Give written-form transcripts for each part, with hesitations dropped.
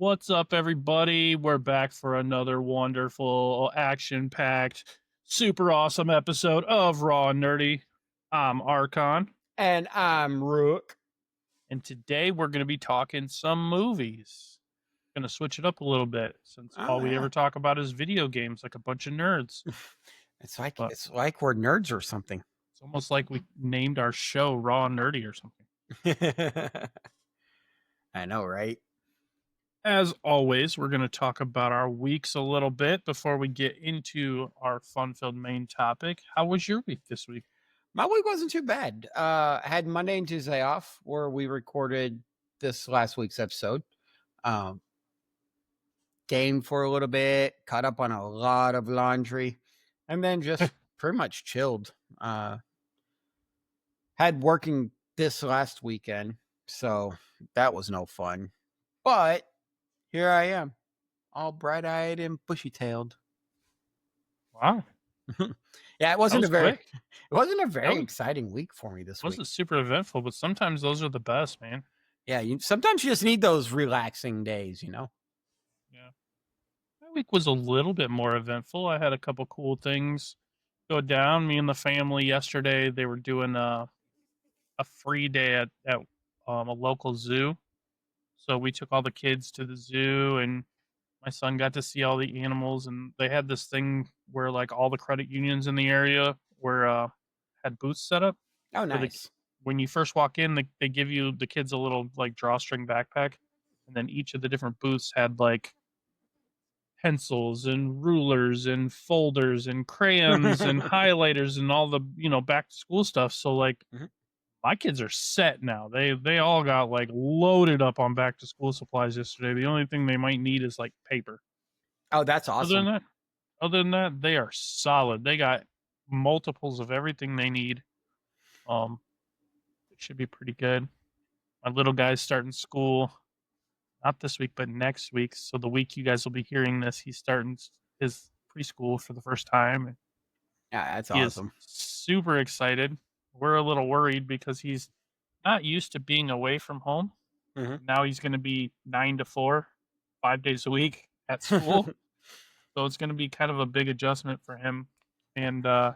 What's up, everybody? We're back for another wonderful, action packed, super awesome episode of Raw and Nerdy. I'm Archon, And I'm Rook. and today we're going to be talking some movies. Going to switch it up a little bit since Oh all we yeah. ever talk about is video games like a bunch of nerds. It's like But it's like we're nerds or something. it's almost like we named our show Raw and Nerdy or something. I know, right? As always, we're going to talk about our weeks a little bit before we get into our fun-filled main topic. How was your week this week? My week wasn't too bad. I had Monday and Tuesday off where we recorded this last week's episode. Gamed for a little bit, caught up on a lot of laundry, and then just pretty much chilled. Had working this last weekend, so that was no fun. But here I am, all bright-eyed and bushy-tailed. Wow. Yeah, it wasn't was a very quick. it wasn't a very was- exciting week for me this week. Wasn't super eventful, but sometimes those are the best, man. Yeah, sometimes you just need those relaxing days, you know? Yeah. My week was a little bit more eventful. I had a couple cool things go down. Me and the family yesterday, they were doing a free day at a local zoo. So we took all the kids to the zoo, and my son got to see all the animals. And they had this thing where like all the credit unions in the area were had booths set up. Oh, Where nice. when you first walk in, they give you the kids a little like drawstring backpack, and then each of the different booths had like pencils and rulers and folders and crayons and highlighters and all the back to school stuff. So like Mhm. my kids are set now. They all got like loaded up on back to school supplies yesterday. The only thing they might need is like paper. Oh, that's Other than awesome. that, other than that, they are solid. They got multiples of everything they need. It should be pretty good. My little guy's starting school, not this week, but next week. So the week you guys will be hearing this, he's starting his preschool for the first time. And Yeah, that's he is awesome. super excited. We're a little worried because he's not used to being away from home. Mhm. Now he's going to be 9 to 4, 5 days a week at school. So it's going to be kind of a big adjustment for him. And so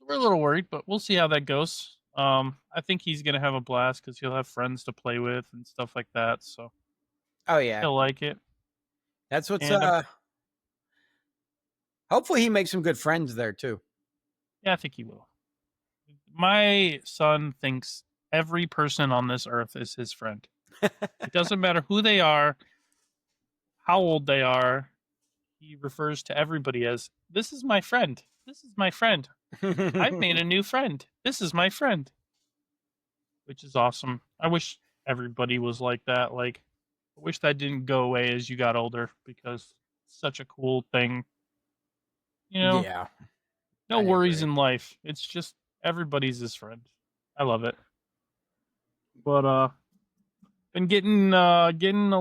we're a little worried, but we'll see how that goes. I think he's going to have a blast because he'll have friends to play with and stuff like that. So Oh, yeah. he'll like it. That's what's And hopefully he makes some good friends there too. yeah, I think he will. My son thinks every person on this earth is his friend. It doesn't matter who they are, how old they are. He refers to everybody as, this is my friend. This is my friend. I've made a new friend. This is my friend. Which is awesome. I wish everybody was like that. Like, I wish that didn't go away as you got older because it's such a cool thing. You know, Yeah, no I worries agree. in life. It's just everybody's his friend. I love it. But been getting a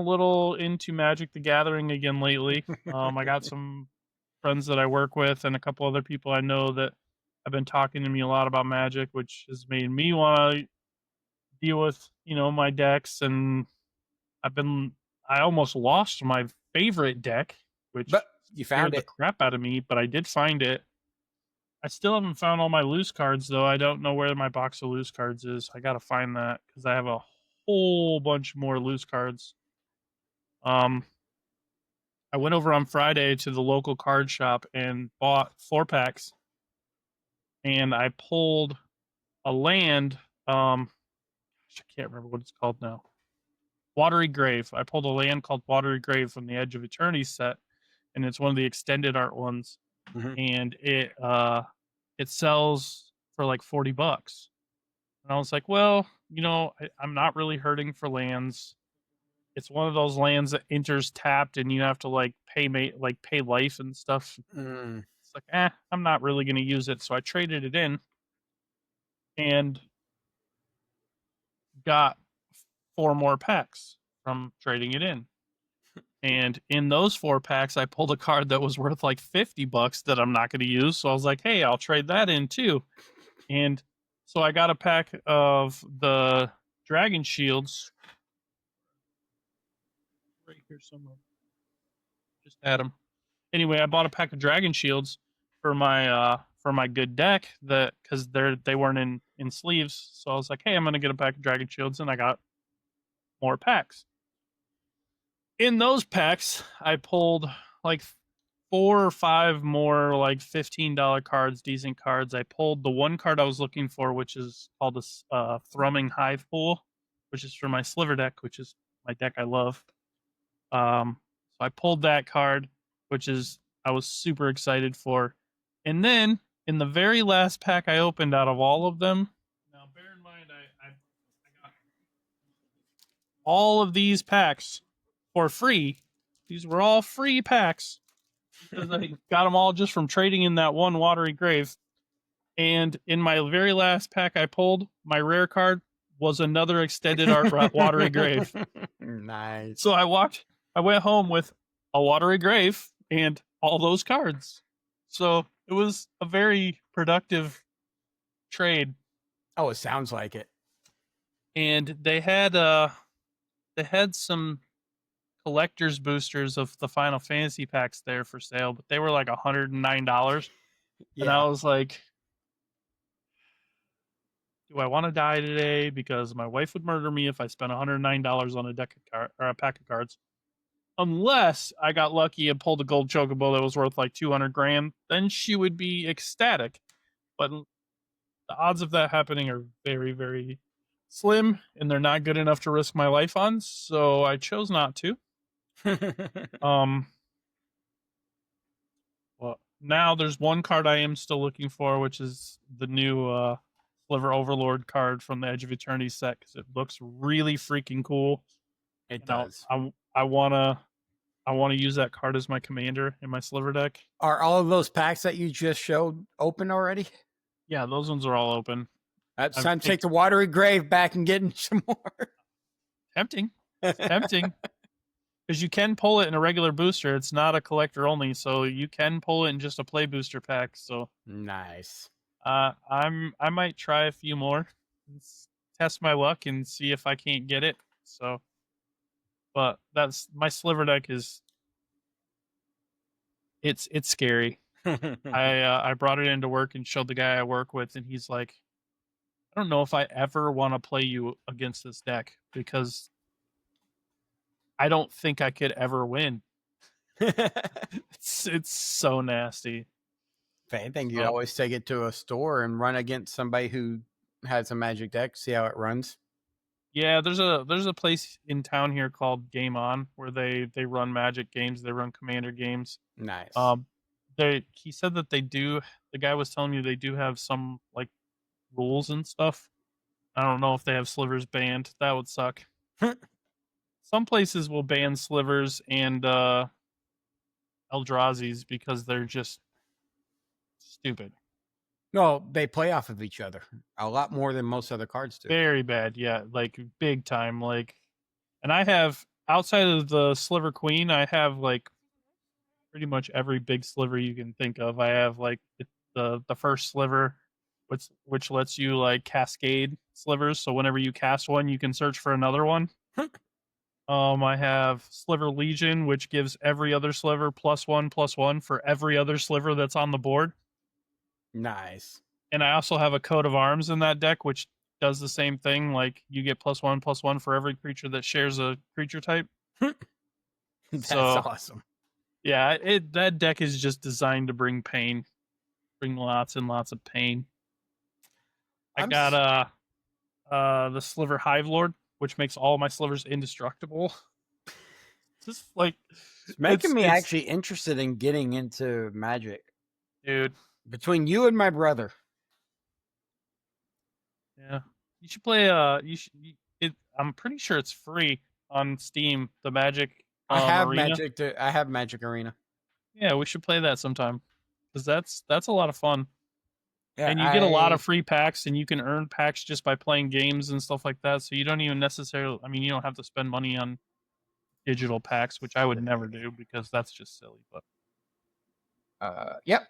little into Magic the Gathering again lately. I got some friends that I work with and a couple other people I know that have been talking to me a lot about Magic, which has made me want to deal with my decks. And I almost lost my favorite deck, But which you scared found the it. crap out of me, but I did find it. I still haven't found all my loose cards though. I don't know where my box of loose cards is. I gotta find that because I have a whole bunch more loose cards. Um, I went over on Friday to the local card shop and bought 4 packs, and I pulled a land. I can't remember what it's called now. Watery Grave. I pulled a land called Watery Grave from the Edge of Eternity set, and it's one of the extended art ones. Mhm. And it sells for like $40. And I was like, well, I'm not really hurting for lands. It's one of those lands that enters tapped, and you have to like pay life and stuff. Mm. It's like, I'm not really going to use it. So I traded it in and got 4 more packs from trading it in. And in those 4 packs, I pulled a card that was worth like $50 that I'm not going to use. So I was like, hey, I'll trade that in too. And so I got a pack of the Dragon Shields. Here's some. Just had them. Anyway, I bought a pack of Dragon Shields for my good deck that because they weren't in sleeves. So I was like, hey, I'm gonna get a pack of Dragon Shields, and I got more packs. In those packs, I pulled like 4 or 5 more like $15 cards, decent cards. I pulled the one card I was looking for, which is called the Thrumming Hive Pool, which is for my Sliver deck, which is my deck I love. So I pulled that card, which is I was super excited for. And then in the very last pack I opened out of all of them, now bear in mind I got all of these packs for free. These were all free packs because I got them all just from trading in that one Watery Grave. And in my very last pack I pulled, my rare card was another extended art Watery Grave. Nice. So I went home with a Watery Grave and all those cards. So it was a very productive trade. Oh, it sounds like it. And they had some collector's boosters of the Final Fantasy packs there for sale, but they were like $109. Yeah. And I was like, do I want to die today? Because my wife would murder me if I spent $109 on a deck of or a pack of cards. Unless I got lucky and pulled a gold chocobo that was worth like 200 grand, then she would be ecstatic. But the odds of that happening are very, very slim, and they're not good enough to risk my life on. So I chose not to. Well, now there's one card I am still looking for, which is the new Sliver Overlord card from the Edge of Eternity set because it looks really freaking cool. It does. I wanna use that card as my commander in my Sliver deck. Are all of those packs that you just showed open already? Yeah, those ones are all open. It's time to take the Watery Grave back and get some more. Tempting. Tempting. Because you can pull it in a regular booster. It's not a collector only, so you can pull it in just a play booster pack. So nice. I might try a few more, test my luck, and see if I can't get it. So, but that's my Sliver deck is. It's scary. I brought it into work and showed the guy I work with, and he's like, I don't know if I ever want to play you against this deck because I don't think I could ever win. It's so nasty. If anything, you always take it to a store and run against somebody who has a Magic deck, see how it runs. Yeah, there's a place in town here called Game On where they run Magic games, they run Commander games. Nice. He said that they do. The guy was telling me they do have some like rules and stuff. I don't know if they have slivers banned. That would suck. Some places will ban slivers and Eldrazi's because they're just stupid. No, they play off of each other a lot more than most other cards do. Very bad, yeah, like big time. Like, and I have outside of the Sliver Queen, I have like pretty much every big sliver you can think of. I have like the first sliver, which lets you like cascade slivers. So whenever you cast one, you can search for another one. I have Sliver Legion, which gives every other sliver +1/+1 for every other sliver that's on the board. Nice. And I also have a Coat of Arms in that deck, which does the same thing. Like you get +1/+1 for every creature that shares a creature type. That's awesome. Yeah, that deck is just designed to bring pain, bring lots and lots of pain. I got the Sliver Hive Lord, which makes all my slivers indestructible. Just like it's making me actually interested in getting into Magic, dude. Between you and my brother. Yeah, you should play. I'm pretty sure it's free on Steam. The Magic. I have Arena. I have Magic Arena. Yeah, we should play that sometime because that's a lot of fun. Yeah, and you get a lot of free packs, and you can earn packs just by playing games and stuff like that. So you don't even necessarily. I mean, you don't have to spend money on digital packs, which I would never do because that's just silly. But yep.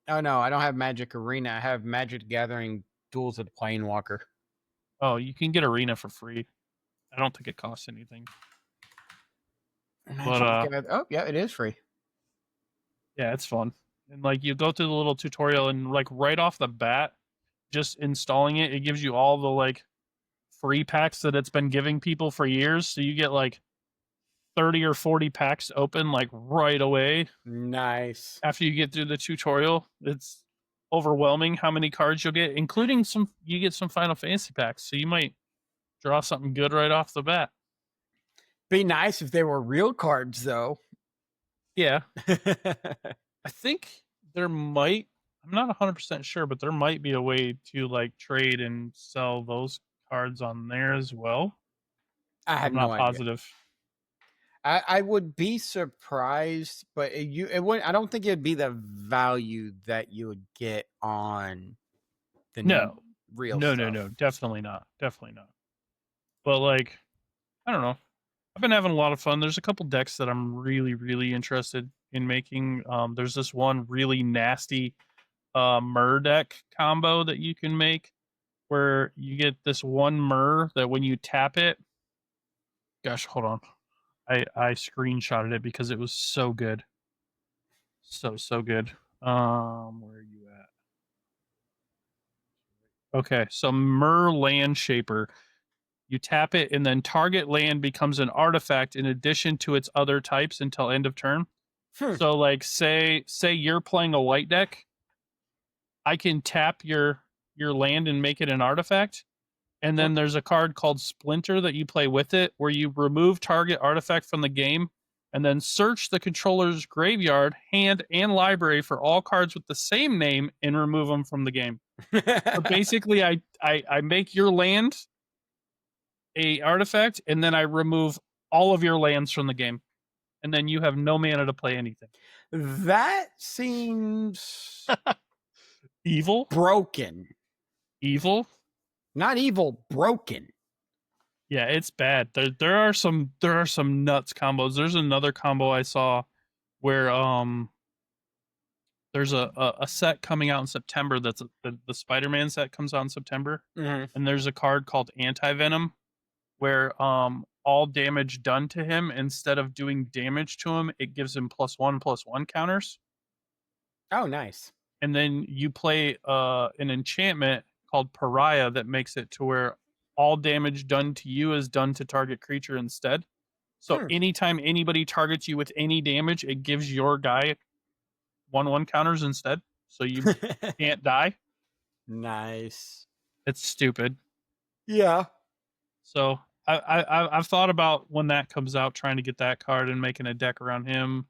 Oh no, I don't have Magic Arena. I have Magic Gathering Duels of the Planewalker. Oh, you can get Arena for free. I don't think it costs anything. But Magic oh, yeah, it is free. yeah, it's fun. And like you go through the little tutorial and like right off the bat, just installing it, it gives you all the like free packs that it's been giving people for years. So you get like 30 or 40 packs open like right away Nice. after you get through the tutorial. It's overwhelming how many cards you'll get, including you get some Final Fantasy packs. So you might draw something good right off the bat. Be nice if they were real cards, though. Yeah. I think there might, I'm not 100% sure, but there might be a way to like trade and sell those cards on there as well. I have I'm no not idea. positive. I would be surprised, but it would. I don't think it'd be the value that you would get on the No. real No, stuff. no, definitely not. Definitely not. But like, I don't know. I've been having a lot of fun. There's a couple decks that I'm really, really interested in making. There's this one really nasty Myr deck combo that you can make where you get this one Myr that when you tap it, gosh, hold on. I screenshotted it because it was so good. So good. Where are you at? Okay, so Myr Land Shaper. You tap it and then target land becomes an artifact in addition to its other types until end of turn. So like say you're playing a white deck, I can tap your land and make it an artifact. And then there's a card called Splinter that you play with it where you remove target artifact from the game and then search the controller's graveyard, hand, and library for all cards with the same name and remove them from the game. So basically I make your land a artifact and then I remove all of your lands from the game. And then you have no mana to play anything. That seems Evil? broken. Evil? Not evil, broken. Yeah, it's bad. There are some nuts combos. There's another combo I saw where there's a set coming out in September that's the Spider-Man set comes out in September. Mm-hmm. And there's a card called Anti-Venom where all damage done to him, instead of doing damage to him, it gives him +1/+1 counters. Oh, nice. And then you play an enchantment called Pariah that makes it to where all damage done to you is done to target creature instead. So anytime anybody targets you with any damage, it gives your guy 1/1 counters instead. So you can't die. Nice. It's stupid. Yeah. So I've thought about when that comes out, trying to get that card and making a deck around him.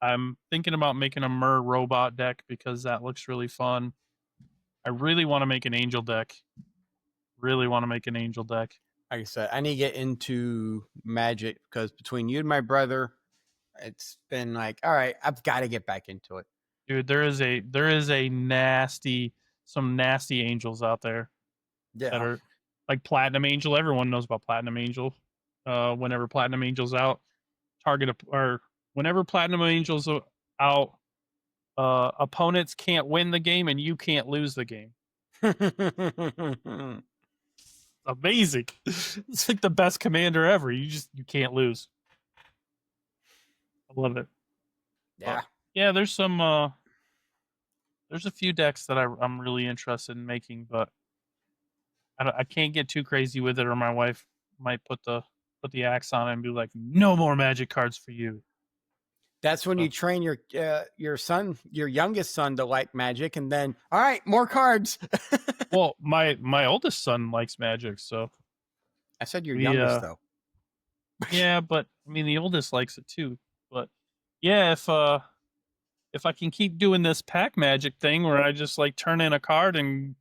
I'm thinking about making a Myr robot deck because that looks really fun. I really want to make an angel deck. Like I said, I need to get into Magic because between you and my brother, it's been like, all right, I've got to get back into it. Dude, there is some nasty angels out there that are like Platinum Angel. Everyone knows about Platinum Angel. Whenever Platinum Angel's out, whenever Platinum Angel's out, opponents can't win the game and you can't lose the game. Amazing. It's like the best commander ever. You can't lose. I love it. Yeah. But, yeah, there's some there's a few decks that I'm really interested in making, but I can't get too crazy with it, or my wife might put the axe on it and be like, "No more Magic cards for you." That's when you train your son, your youngest son, to like Magic, and then all right, more cards. Well, my oldest son likes Magic, so I said your youngest though. Yeah, but I mean the oldest likes it too. But yeah, if I can keep doing this pack magic thing where I just like turn in a card and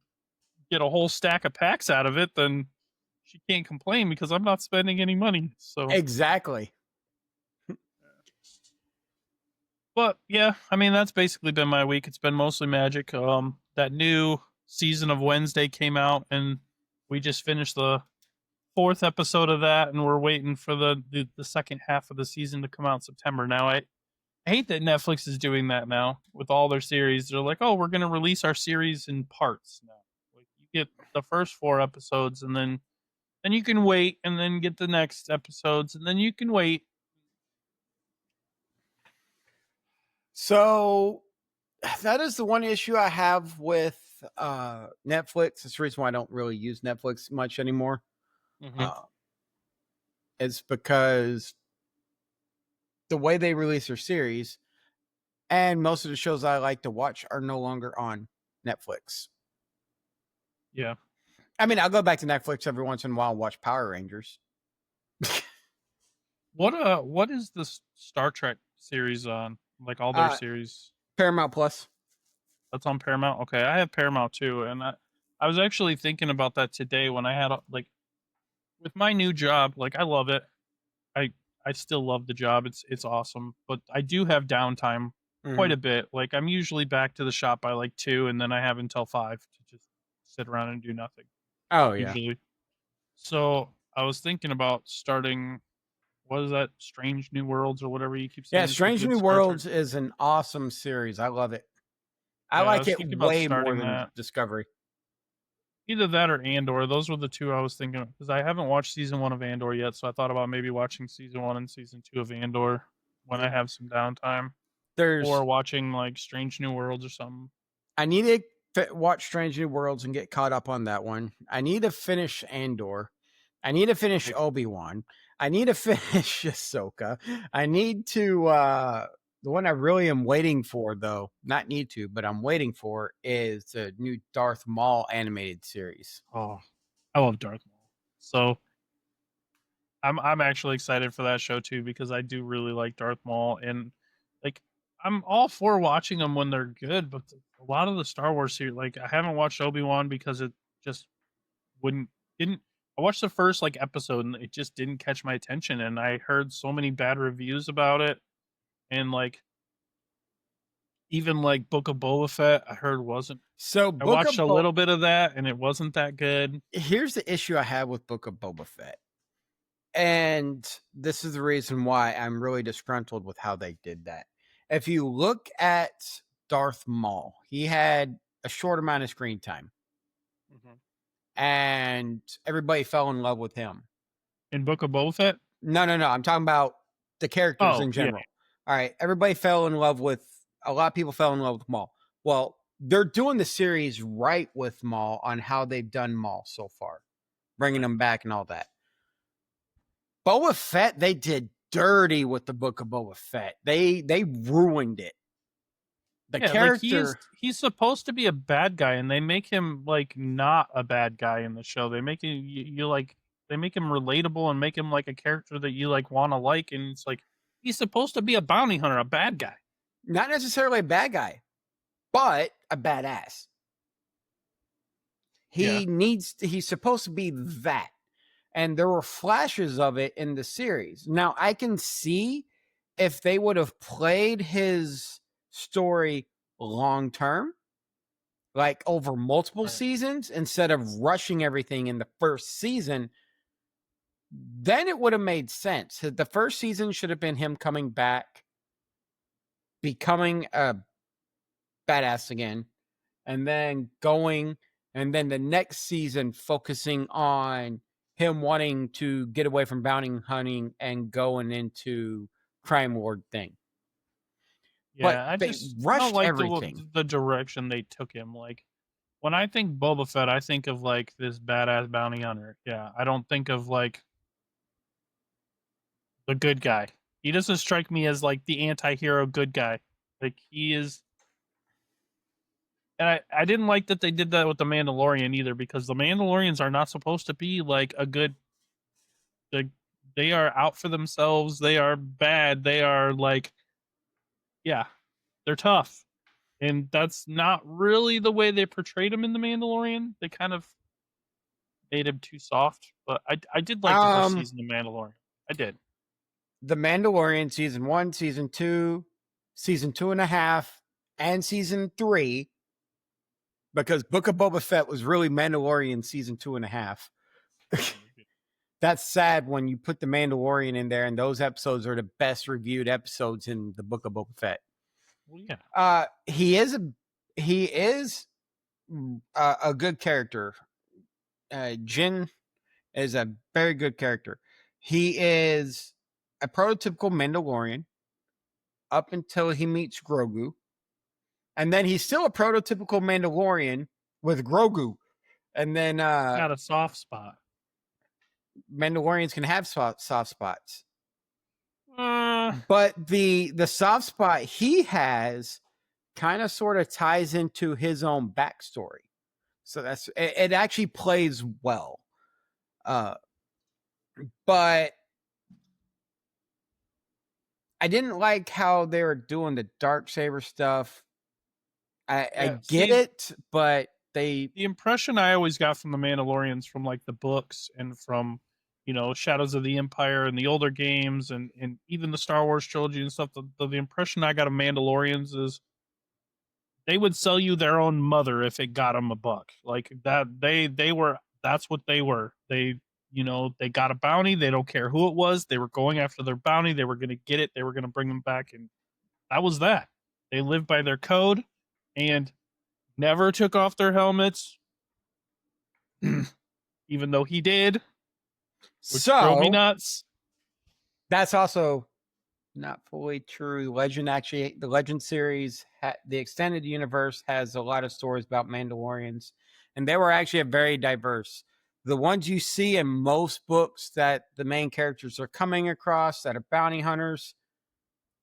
get a whole stack of packs out of it, then she can't complain because I'm not spending any money. So exactly. But yeah, I mean that's basically been my week. It's been mostly Magic. That new season of Wednesday came out, and we just finished the 4th episode of that, and we're waiting for the second half of the season to come out in September. Now I hate that Netflix is doing that now with all their series. They're like, oh, we're going to release our series in parts now. Like you get the first 4 episodes, and then you can wait, and then get the next episodes, and then you can wait. So that is the one issue I have with Netflix. It's the reason why I don't really use Netflix much anymore. Hmm. Uh, it's because the way they release their series and most of the shows I like to watch are no longer on Netflix. Yeah. I mean, I'll go back to Netflix every once in a while and watch Power Rangers. What is this Star Trek series on? Like all their Uh, series? Paramount Plus. That's on Paramount. Okay, I have Paramount too, and I was actually thinking about that today when I had like with my new job. Like I love it. I I still love the job. It's awesome, but I do have downtime quite Mhm. a bit. Like I'm usually back to the shop by like 2, and then I have until 5 to just sit around and do nothing Oh yeah, usually. So I was thinking about starting. What is that? Strange New Worlds or whatever you keep yeah. saying is the Strange good New Star Trek. Worlds is an awesome series. I love it. I Yeah, I like was it thinking about way more starting than that. Discovery. Either that or Andor. Those were the two I was thinking of because I haven't watched season 1 of Andor yet, so I thought about maybe watching season 1 and season 2 of Andor when I Yeah. have some downtime, or There's watching like Strange New Worlds or something. I need to watch Strange New Worlds and get caught up on that one. I need to finish Andor. I need to finish Like, Obi-Wan. I need to finish Ahsoka. I need to the one I really am waiting for though, not need to, but I'm waiting for is the new Darth Maul animated series. oh, I love Darth Maul. So I'm actually excited for that show too because I do really like Darth Maul, and like I'm all for watching them when they're good, but a lot of the Star Wars series, like I haven't watched Obi-Wan because it just wouldn't didn't I watched the first like episode and it just didn't catch my attention, and I heard so many bad reviews about it, and like even like Book of Boba Fett I heard wasn't. So I watched a little bit of that and it wasn't that good. Here's the issue I have with Book of Boba Fett. And this is the reason why I'm really disgruntled with how they did that. If you look at Darth Maul, he had a short amount of screen time Mhm. and everybody fell in love with him. In Book of Boba Fett? No, no, no. I'm talking about the characters Oh in yeah, general. All right. Everybody fell in love with, a lot of people fell in love with Maul. Well, they're doing the series right with Maul on how they've done Maul so far, bringing right. him back and all that. Boba Fett, they did dirty with the Book of Boba Fett. They ruined it. The Yeah, like he is character, he's supposed to be a bad guy, and they make him like not a bad guy in the show. They make him you like they make him relatable and make him like a character that you like want to like, and it's like he's supposed to be a bounty hunter, a bad guy. not necessarily a bad guy, but a badass. Yeah, He's supposed to be that. And there were flashes of it in the series. Now, I can see if they would have played his story long term, like over multiple right. seasons, instead of rushing everything in the first season, then it would have made sense. The first season should have been him coming back, becoming a badass again, and then going, and then the next season focusing on him wanting to get away from bounty hunting and going into crime lord thing. But Yeah, they I don't rushed like everything. the direction they took him. Like when I think Boba Fett, I think of like this badass bounty hunter. Yeah, I don't think of like the good guy. He doesn't strike me as like the anti-hero good guy. Like he is, and I didn't like that they did that with the Mandalorian either, because the Mandalorians are not supposed to be like a good, like they are out for themselves, they are bad, they are like, yeah, they're tough. And that's not really the way they portrayed him in the Mandalorian. They kind of made him too soft, but I did like the first Um, season of Mandalorian. I did. the Mandalorian season 1, season two and a half, and season 3, because Book of Boba Fett was really Mandalorian season 2.5. That's sad when you put the Mandalorian in there, and those episodes are the best reviewed episodes in the Book of Boba Fett. Well, yeah. He is a good character. Jin is a very good character. He is a prototypical Mandalorian. up until he meets Grogu. And then he's still a prototypical Mandalorian with Grogu. And then Got a soft spot. Mandalorians can have soft spots. Uh, But the soft spot he has kind of sort of ties into his own backstory. So it actually plays well. But I didn't like how they were doing the Darksaber stuff. I get it, but the impression I always got from the Mandalorians from like the books and from, you know, Shadows of the Empire and the older games and even the Star Wars trilogy and stuff, the impression I got of Mandalorians is they would sell you their own mother if it got them a buck. Like that, that's what they were. They, you know, they got a bounty. They don't care who it was. They were going after their bounty. They were going to get it. They were going to bring them back. And that was that. They lived by their code and never took off their helmets. Even though he did. Which drove me nuts. That's also not fully true. The Legend series, the extended universe has a lot of stories about Mandalorians, and they were actually very diverse. The ones you see in most books that the main characters are coming across that are bounty hunters,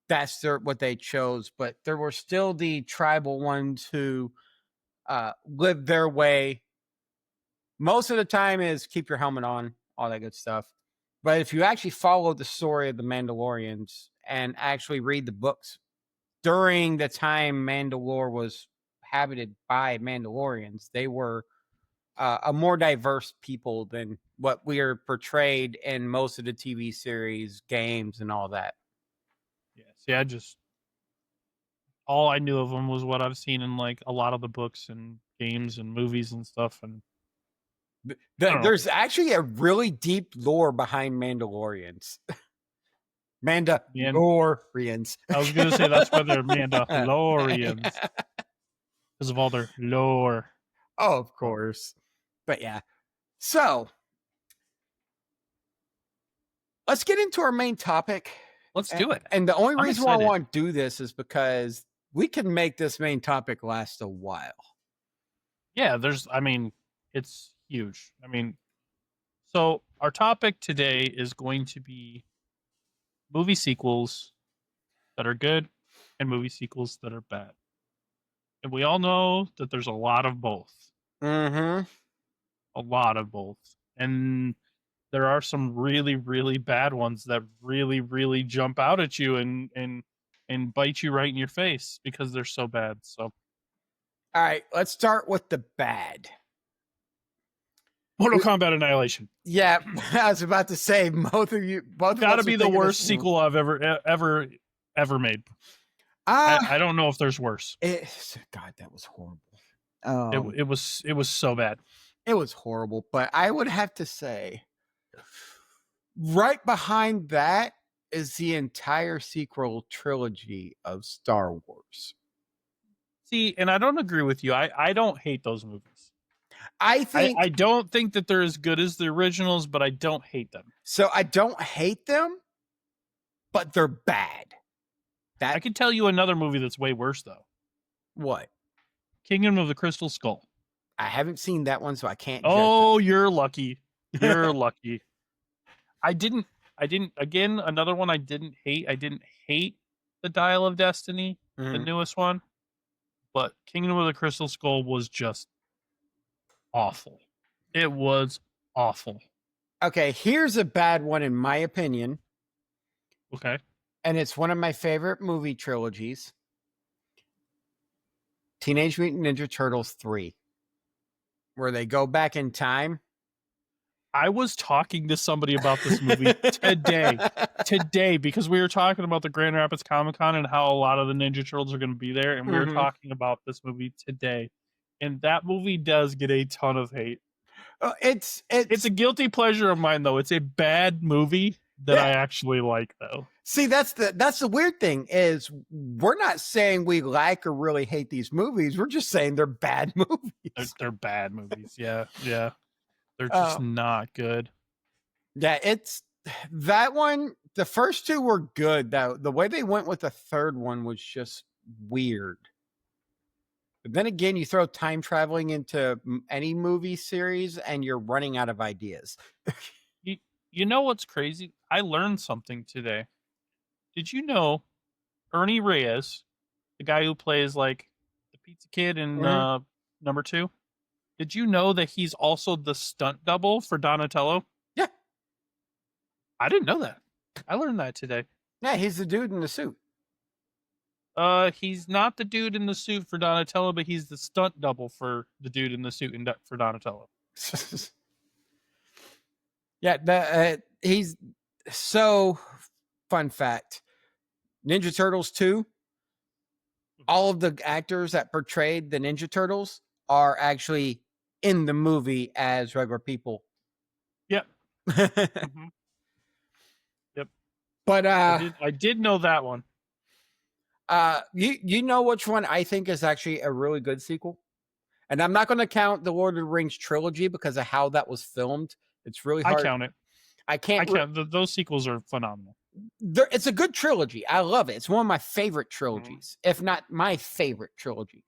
that's what they chose. But there were still the tribal ones who lived their way. Most of the time is keep your helmet on, all that good stuff. But if you actually follow the story of the Mandalorians and actually read the books during the time Mandalore was habited by Mandalorians, they were a more diverse people than what we are portrayed in most of the TV series, games, and all that. Yeah, all I knew of them was what I've seen in like a lot of the books and games and movies and stuff. And there's actually a really deep lore behind Mandalorians. Mandalorians. I was going to say that's why they're Mandalorians. Because of all their lore. Oh, of course. But yeah. So, let's get into our main topic. Let's do it. And the only reason why I want to do this is because we can make this main topic last a while. Yeah, it's huge. So our topic today is going to be movie sequels that are good and movie sequels that are bad. And we all know that there's a lot of both. Mm-hmm. A lot of both. And there are some really, really bad ones that really, really jump out at you and bite you right in your face because they're so bad. So, all right, let's start with the bad. Mortal Kombat Annihilation. Yeah, I was about to say both got to be the worst sequel I've ever made. I don't know if there's worse. God, that was horrible. It was so bad. It was horrible, but I would have to say right behind that is the entire sequel trilogy of Star Wars. See, and I don't agree with you. I don't hate those movies. I don't think that they're as good as the originals, but I don't hate them. So I don't hate them, but they're bad. I can tell you another movie that's way worse though. What? Kingdom of the Crystal Skull. I haven't seen that one, so I can't. Oh, you're lucky. You're lucky. I didn't. Again, another one I didn't hate. I didn't hate the Dial of Destiny, the newest one, but Kingdom of the Crystal Skull was just awful. It was awful. Okay, here's a bad one in my opinion. Okay. And it's one of my favorite movie trilogies. Teenage Mutant Ninja Turtles 3. Where they go back in time. I was talking to somebody about this movie today, because we were talking about the Grand Rapids Comic-Con and how a lot of the Ninja Turtles are going to be there. And we were talking about this movie today. And that movie does get a ton of hate. It's a guilty pleasure of mine, though. It's a bad movie that I actually like, though. See, that's the weird thing is we're not saying we like or really hate these movies. We're just saying they're bad movies. They're bad movies. Yeah. They're just not good. Yeah, it's that one The first two were good. Though the way they went with the third one was just weird. But then again, you throw time traveling into any movie series, and you're running out of ideas. You know what's crazy? I learned something today. Did you know Ernie Reyes, the guy who plays like the pizza kid in number 2? Did you know that he's also the stunt double for Donatello? Yeah. I didn't know that. I learned that today. Yeah, he's the dude in the suit. He's not the dude in the suit for Donatello, but he's the stunt double for the dude in the suit for Donatello. Yeah, he's so fun fact. Ninja Turtles 2, all of the actors that portrayed the Ninja Turtles are actually in the movie as regular people. Yep. Mm-hmm. Yep. But I did know that one. You know which one I think is actually a really good sequel? And I'm not going to count the Lord of the Rings trilogy because of how that was filmed. It's really hard. I count it. I can't. Those sequels are phenomenal. It's a good trilogy. I love it. It's one of my favorite trilogies, if not my favorite trilogy.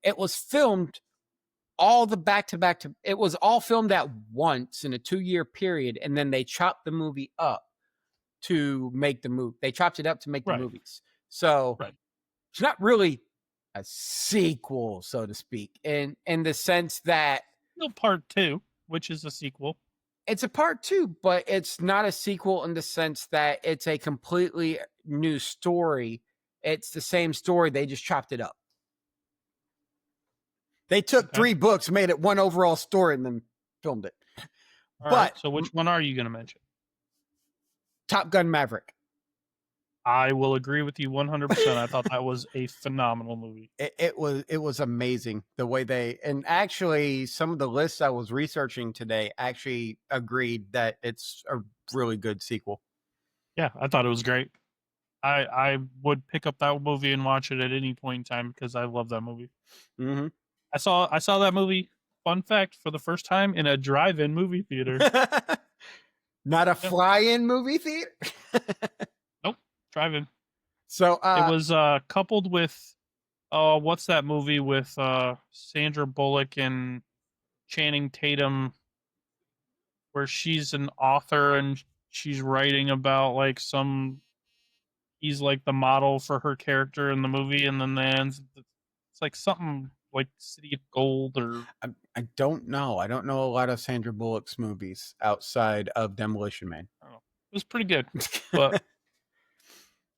It was filmed all the back-to-back. It was all filmed at once in a 2-year period, and then they chopped the movie up to make the movie. They chopped it up to make the movies. So it's not really a sequel, so to speak, in the sense that part 2, which is a sequel. It's a part 2, but it's not a sequel in the sense that it's a completely new story. It's the same story. They just chopped it up. They took 3 books, made it one overall story, and then filmed it. So which one are you going to mention? Top Gun Maverick. I will agree with you 100%. I thought that was a phenomenal movie. It was amazing the way and actually some of the lists I was researching today actually agreed that it's a really good sequel. Yeah, I thought it was great. I would pick up that movie and watch it at any point in time because I love that movie. Mm-hmm. I saw that movie, fun fact, for the first time in a drive-in movie theater. Not a fly-in movie theater? Nope, drive-in. So it was coupled with what's that movie with Sandra Bullock and Channing Tatum where she's an author and she's writing about like he's like the model for her character in the movie, and then it's like something like City of Gold or I don't know. I don't know a lot of Sandra Bullock's movies outside of Demolition Man. I don't know. It was pretty good, but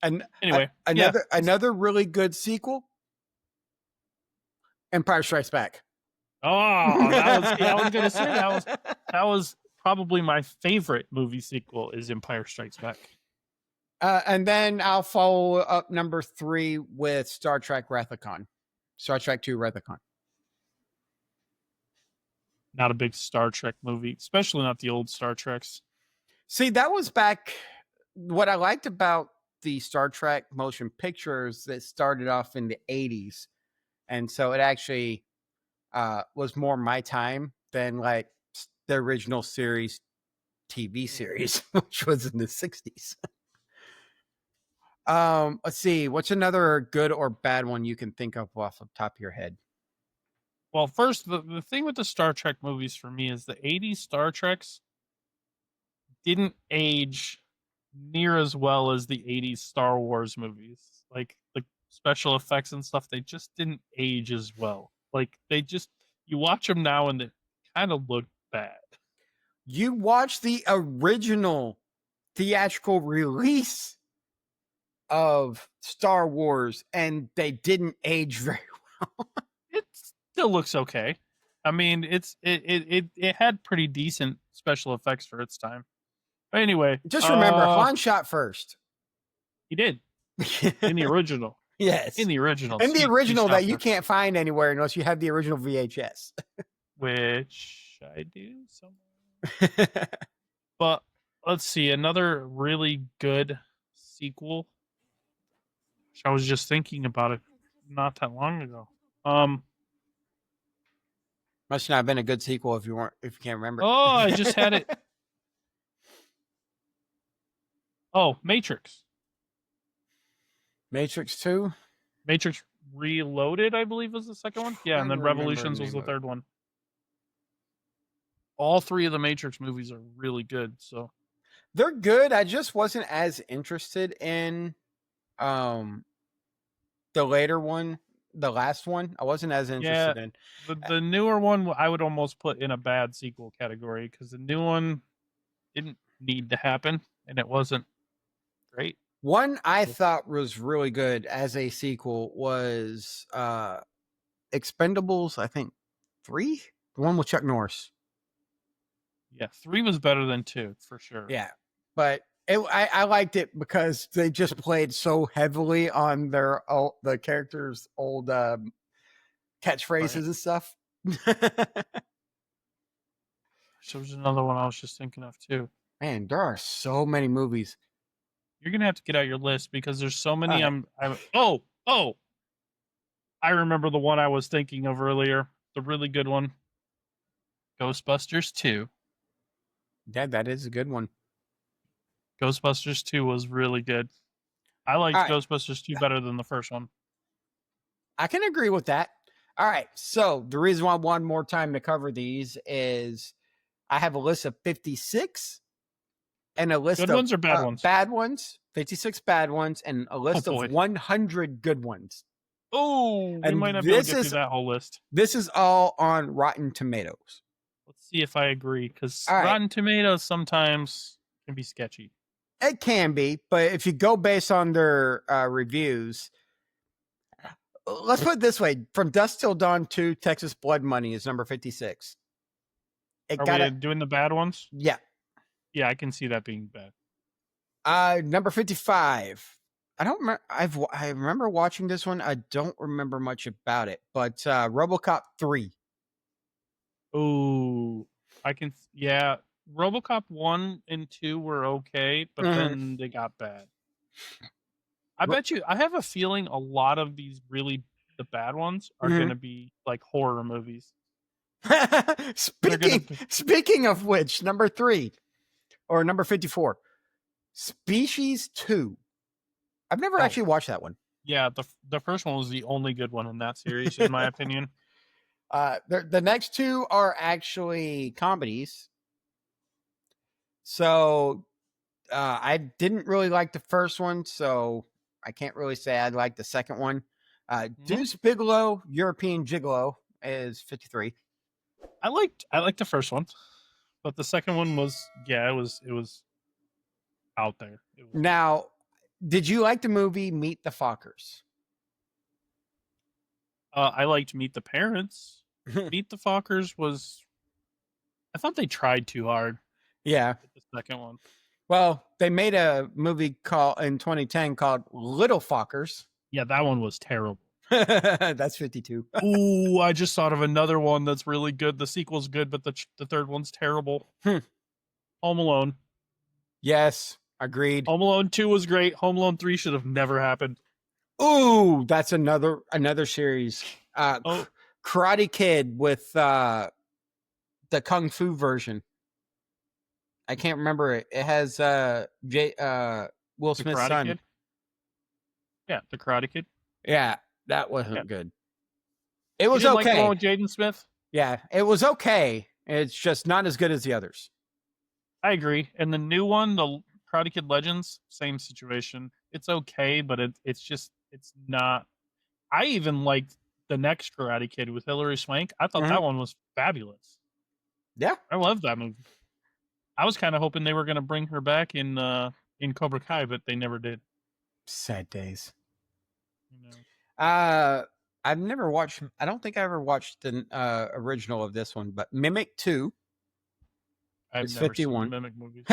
and anyway, another really good sequel, Empire Strikes Back. Oh, I was gonna say that was probably my favorite movie sequel is Empire Strikes Back. And then I'll follow up number 3 with Star Trek Wrath of Khan. Star Trek 2 Wrath of Khan. Not a big Star Trek movie, especially not the old Star Treks. See, that was back. What I liked about the Star Trek motion pictures that started off in the 80s. And so it actually was more my time than like the original series TV series, which was in the 60s. Let's see. What's another good or bad one you can think of off the top of your head? Well, first, the thing with the Star Trek movies for me is the 80s Star Treks didn't age near as well as the 80s Star Wars movies. Like the special effects and stuff, they just didn't age as well. Like you watch them now and they kind of look bad. You watch the original theatrical release of Star Wars and they didn't age very well. It still looks okay. I mean, it had pretty decent special effects for its time. But anyway, just remember, Han shot first. He did in the original. Yes, in the original. In the original that you can't find anywhere unless you have the original VHS, which I do somewhere. But let's see, another really good sequel. I was just thinking about it not that long ago. Must not have been a good sequel if you can't remember. Oh, I just had it. Oh, Matrix. Matrix 2? Matrix Reloaded, I believe, was the second one. Yeah, and Trying then to remember the Revolutions was name the of it. third one. All three of the Matrix movies are really good. So They're good. I just wasn't as interested in the later one, the last one. I wasn't as yeah, interested in. the newer one I would almost put in a bad sequel category because the new one didn't need to happen and it wasn't great. One I thought was really good as a sequel was Expendables, I think 3? The one with Chuck Norris. Yeah, 3 was better than 2 for sure. Yeah. But I liked it because they just played so heavily on the characters' old catchphrases Right. and stuff. So there's another one I was just thinking of too. Man, there are so many movies. You're gonna have to get out your list because there's so many. All I'm. Oh! I remember the one I was thinking of earlier. The really good one. Ghostbusters 2. Yeah, that is a good one. Ghostbusters 2 was really good. I liked All right. Ghostbusters 2 better than the first one. I can agree with that. All right. So the reason why I want more time to cover these is I have a list of 56 and a list Good of ones or bad ones? bad ones, 56 bad ones, and a list boy. of 100 good ones. Oh, we And might not be able to this get is- through that whole list. This is all on Rotten Tomatoes. Let's see if I agree, because All right. Rotten Tomatoes sometimes can be sketchy. It can be, but if you go based on their reviews, let's put it this way: From Dusk Till Dawn 2, Texas Blood Money is number 56. It Are got we it. doing the bad ones? Yeah. Yeah, I can see that being bad. Number 55. I don't remember. I remember watching this one. I don't remember much about it, but RoboCop 3. Oh, yeah. RoboCop 1 and 2 were okay, but Mhm. then they got bad. I bet you, I have a feeling a lot of these the bad ones are Mhm. going to be like horror movies. Speaking of which, number 3 or number 54, Species 2. I've never actually watched that one. Yeah, the first one was the only good one in that series, in my opinion. The next two are actually comedies. So I didn't really like the first one, so I can't really say I like the second one. Deuce Bigalow, European Gigolo is 53. I liked the first one, but the second one was it was out there. Now, did you like the movie Meet the Fockers? I liked Meet the Parents. Meet the Fockers was. I thought they tried too hard. Yeah. The second one. Well, they made a movie in 2010 called Little Fockers. Yeah, that one was terrible. That's 52. Ooh, I just thought of another one that's really good. The sequel's good, but the third one's terrible. Home Alone. Yes, agreed. Home Alone 2 was great. Home Alone 3 should have never happened. Ooh, that's another series. Karate Kid with the Kung Fu version. I can't remember it. It has Will Smith's son. Kid? Yeah, the Karate Kid. Yeah, that wasn't good. It was okay. Like the one with Jaden Smith? Yeah, it was okay. It's just not as good as the others. I agree. And the new one, the Karate Kid Legends, same situation. It's okay, but it's not. I even liked the next Karate Kid with Hilary Swank. I thought that one was fabulous. Yeah, I love that movie. I was kind of hoping they were going to bring her back in Cobra Kai, but they never did. Sad days. You know. I've never watched. I don't think I ever watched the original of this one, but Mimic 2. I've It's never 51. seen the Mimic movies.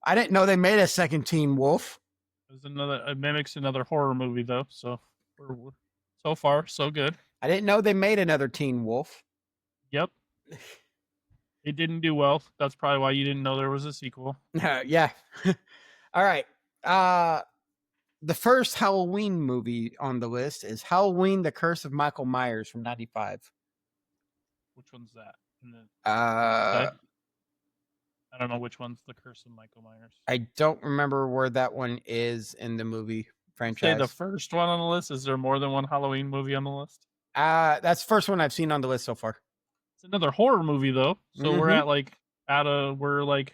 I didn't know they made a second Teen Wolf. There's Mimic's another horror movie though, so we're so far so good. I didn't know they made another Teen Wolf. Yep. It didn't do well. That's probably why you didn't know there was a sequel. Yeah. All right. The first Halloween movie on the list is Halloween: The Curse of Michael Myers from 95. Which one's that? I don't know which one's The Curse of Michael Myers. I don't remember where that one is in the movie Say the franchise. first one on the list. Is there more than one Halloween movie on the list? That's the first one I've seen on the list so far. It's another horror movie though. So we're Mhm. at we're like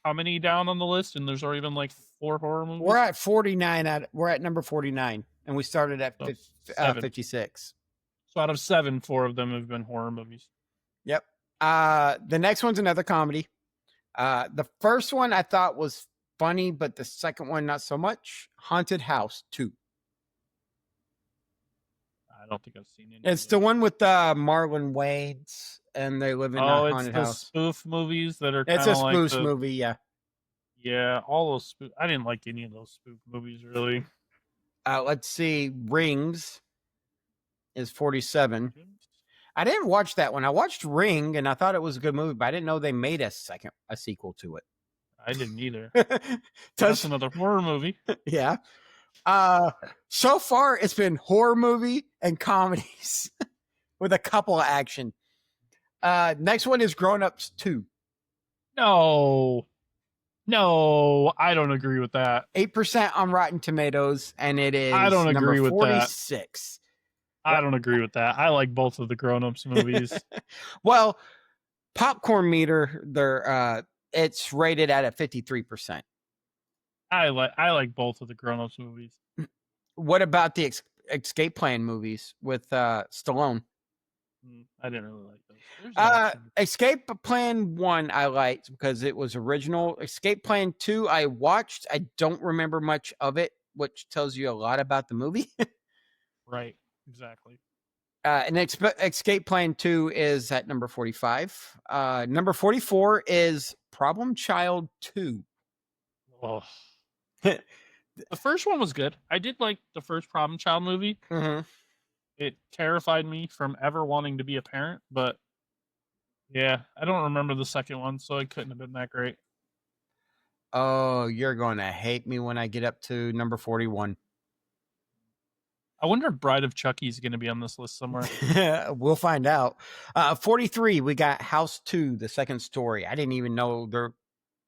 how many down on the list? And there's already been like 4 horror movies. We're at 49. We're at number 49, and we started at So 7. 56. So out of 7, 4 of them have been horror movies. Yep. The next one's another comedy. The first one I thought was funny, but the second one not so much. Haunted House 2. I don't think I've seen any. It's of the those. one with Marlon Wayans, and they live in a It's haunted the house. spoof movies that are It's kind a of like spoof movie, yeah. Yeah, all those spoof. I didn't like any of those spoof movies really. Let's see. Rings is 47. I didn't watch that one. I watched Ring, and I thought it was a good movie, but I didn't know they made a sequel to it. I didn't either. That's another horror movie. Yeah. So far it's been horror movie and comedies with a couple of action. Next one is Grown Ups 2. No, I don't agree with that. 8% on Rotten Tomatoes, and it is I don't agree with that. 46. I don't agree with that. I like both of the Grown Ups movies. Well, Popcorn Meter, it's rated at a 53%. I like both of the Grown Ups movies. What about the Escape Plan movies with Stallone? I didn't really like those. Escape Plan 1 I liked because it was original. Escape Plan 2 I watched. I don't remember much of it, which tells you a lot about the movie. Right, exactly. And Escape Plan 2 is at number 45. Number 44 is Problem Child 2. Oh. The first one was good. I did like the first Problem Child movie. Mm-hmm. It terrified me from ever wanting to be a parent, but yeah, I don't remember the second one, so it couldn't have been that great. Oh, you're going to hate me when I get up to number 41. I wonder if Bride of Chucky is going to be on this list somewhere. We'll find out. 43, we got House 2, the second story. I didn't even know there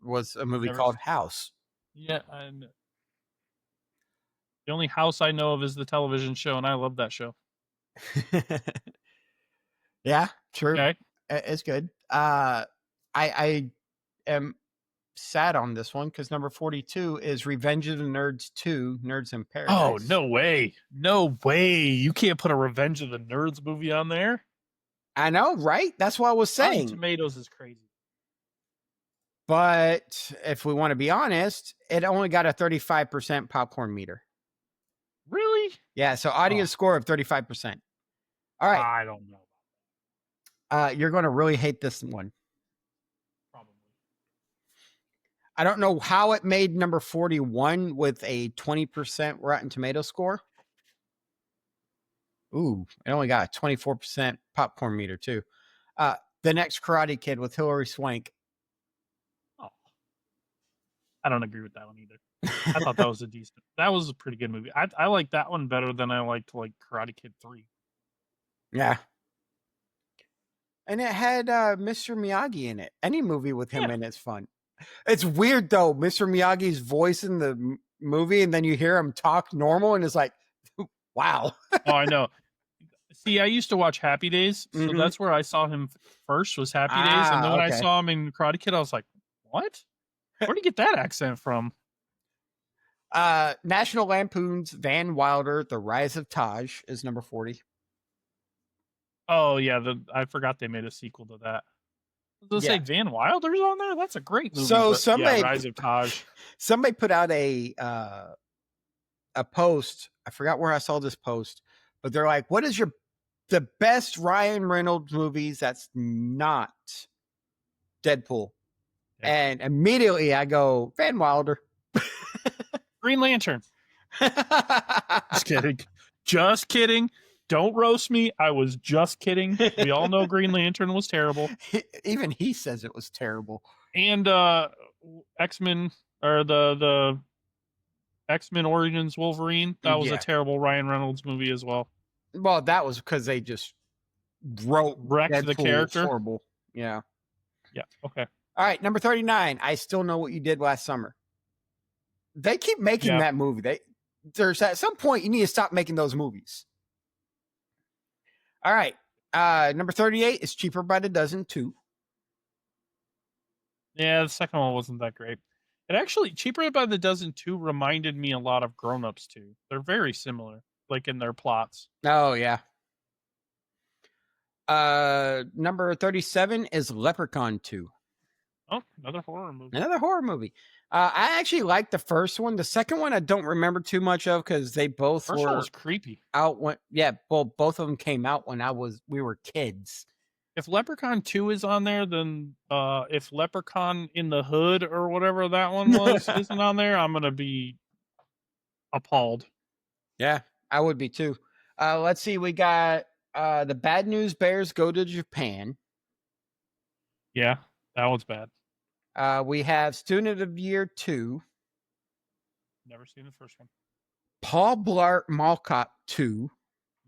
was a movie called House. Yeah, and the only House I know of is the television show, and I love that show. Yeah, true. Okay. It's good. I am sad on this one because number 42 is Revenge of the Nerds 2, Nerds in Paradise. Oh, no way. No way. You can't put a Revenge of the Nerds movie on there. I know, right? That's what I was saying. Rotten Tomatoes is crazy. But if we want to be honest, it only got a 35% popcorn meter. Really? Yeah, so audience score of 35%. All right. I don't know. You're going to really hate this one. Probably. I don't know how it made number 41 with a 20% Rotten Tomato score. Ooh, it only got a 24% popcorn meter too. The Next Karate Kid with Hilary Swank. Oh, I don't agree with that one either. I thought that was that was a pretty good movie. I like that one better than I liked like Karate Kid 3. Yeah. And it had Mr. Miyagi in it. Any movie with him in it's fun. It's weird though, Mr. Miyagi's voice in the movie, and then you hear him talk normal, and it's like, wow. Oh, I know. See, I used to watch Happy Days, so that's where I saw him first was Happy Days, and then when I saw him in Karate Kid, I was like, what? Where'd he get that accent from? National Lampoon's Van Wilder, The Rise of Taj is number 40. Oh, yeah, I forgot they made a sequel to that. Does it say Van Wilder's on there? That's a great movie. So somebody, Rise of Taj. Somebody put out a post. I forgot where I saw this post, but they're like, what is the best Ryan Reynolds movies that's not Deadpool? Yeah. And immediately I go, Van Wilder. Green Lantern. Just kidding. Just kidding. Don't roast me. I was just kidding. We all know Green Lantern was terrible. Even he says it was terrible. And X-Men, or the X-Men Origins Wolverine, that was a terrible Ryan Reynolds movie as well. Well, that was because they just wrecked Deadpool the character. Horrible. Yeah. Yeah. Okay. All right, number 39. I Still Know What You Did Last Summer. They keep making Yeah. that movie. There's at some point you need to stop making those movies. All right. Number 38 is Cheaper by the Dozen 2. Yeah, the second one wasn't that great. It actually, Cheaper by the Dozen 2 reminded me a lot of Grown Ups 2. They're very similar, like in their plots. Oh, yeah. Number 37 is Leprechaun 2. Oh, another horror movie. Another horror movie. I actually liked the first one. The second one I don't remember too much of because they both First were one was creepy. out when both of them came out when we were kids. If Leprechaun 2 is on there, then if Leprechaun in the Hood or whatever that one was isn't on there, I'm gonna be appalled. Yeah, I would be too. Let's see. We got The Bad News Bears Go to Japan. Yeah, that was bad. We have Student of the Year 2. Never seen the first one. Paul Blart Mall Cop 2.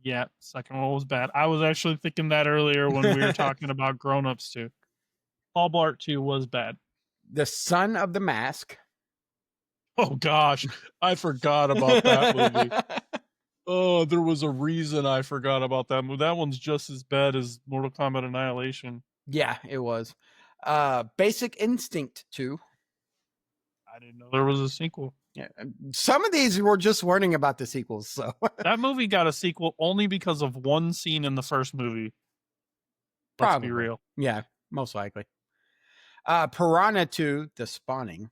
Yeah, second one was bad. I was actually thinking that earlier when we were talking about Grown Ups 2. Paul Blart 2 was bad. The Son of the Mask. Oh gosh, I forgot about that movie. Oh, there was a reason I forgot about that movie. That one's just as bad as Mortal Kombat Annihilation. Yeah, it was. Basic Instinct 2. I didn't know there was a sequel. Yeah, some of these we're just learning about the sequels. So That movie got a sequel only because of one scene in the first movie. Let's Probably. be real. Yeah, most likely. Piranha 2, The Spawning.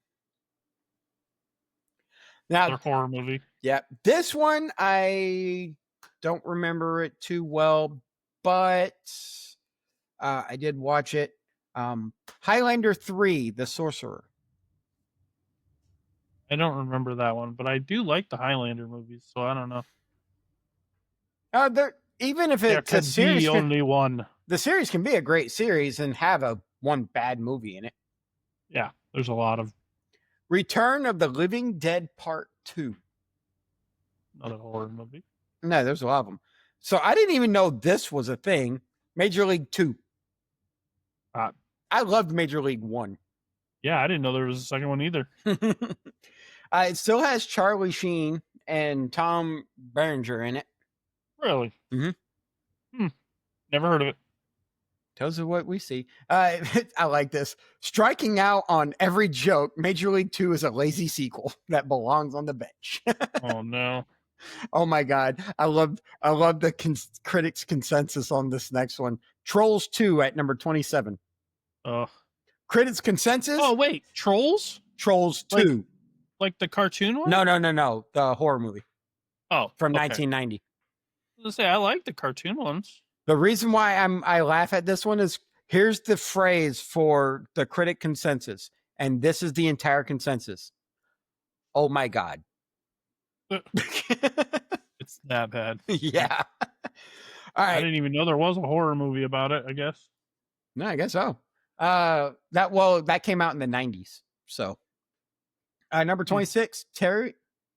Now, Another horror movie. yeah, this one I don't remember it too well, but I did watch it. Highlander 3, The Sorcerer. I don't remember that one, but I do like the Highlander movies, so I don't know. Even if There it's a could series, be only one. the series can be a great series and have one bad movie in it. Yeah, there's a lot of Return of the Living Dead Part 2. other horror movie. No, there's a lot of them. So I didn't even know this was a thing. Major League 2. I loved Major League 1. Yeah, I didn't know there was a second one either. It still has Charlie Sheen and Tom Berenger in it. Really? Mm-hmm. Never heard of it. Tells us what we see. I like this. Striking out on every joke, Major League 2 is a lazy sequel that belongs on the bench. Oh no. Oh my God. I love the critics' consensus on this next one. Trolls 2 at number 27. Critics' consensus? Oh wait, Trolls? Trolls 2. Like the cartoon one? No. The horror movie. Oh, From okay. 1990. I was gonna say I like the cartoon ones. The reason why I laugh at this one is here's the phrase for the critic consensus, and this is the entire consensus. Oh my God. It's that bad. Yeah. All right. I didn't even know there was a horror movie about it, I guess. No, I guess so. That came out in the 90s. So number 26,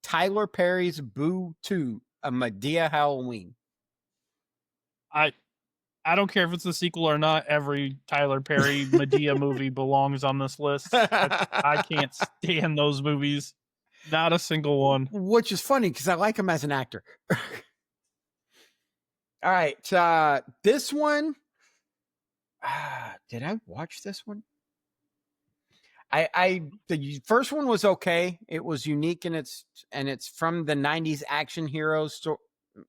Tyler Perry's Boo 2, a Madea Halloween. I don't care if it's a sequel or not. Every Tyler Perry Madea movie belongs on this list. I can't stand those movies. Not a single one. Which is funny because I like him as an actor. All right. This one. Did I watch this one? The first one was okay. It was unique and it's from the 90s action heroes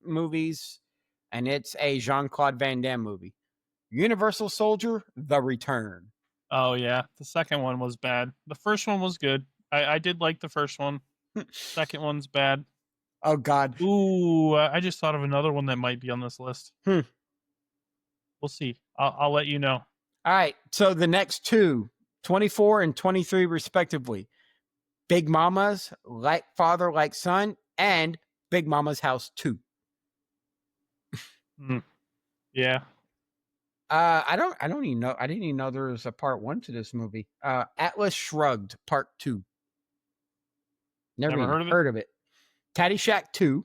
movies, and it's a Jean-Claude Van Damme movie. Universal Soldier: The Return. Oh yeah, the second one was bad. The first one was good. I did like the first one. Second one's bad. Oh God. Ooh, I just thought of another one that might be on this list. We'll see. I'll let you know. All right. So the next two, 24 and 23 respectively. Big Mama's Like Father Like Son and Big Mama's House 2. Yeah. I don't even know. I didn't even know there was a part 1 to this movie. Atlas Shrugged Part 2. Never even heard of it. Caddyshack 2.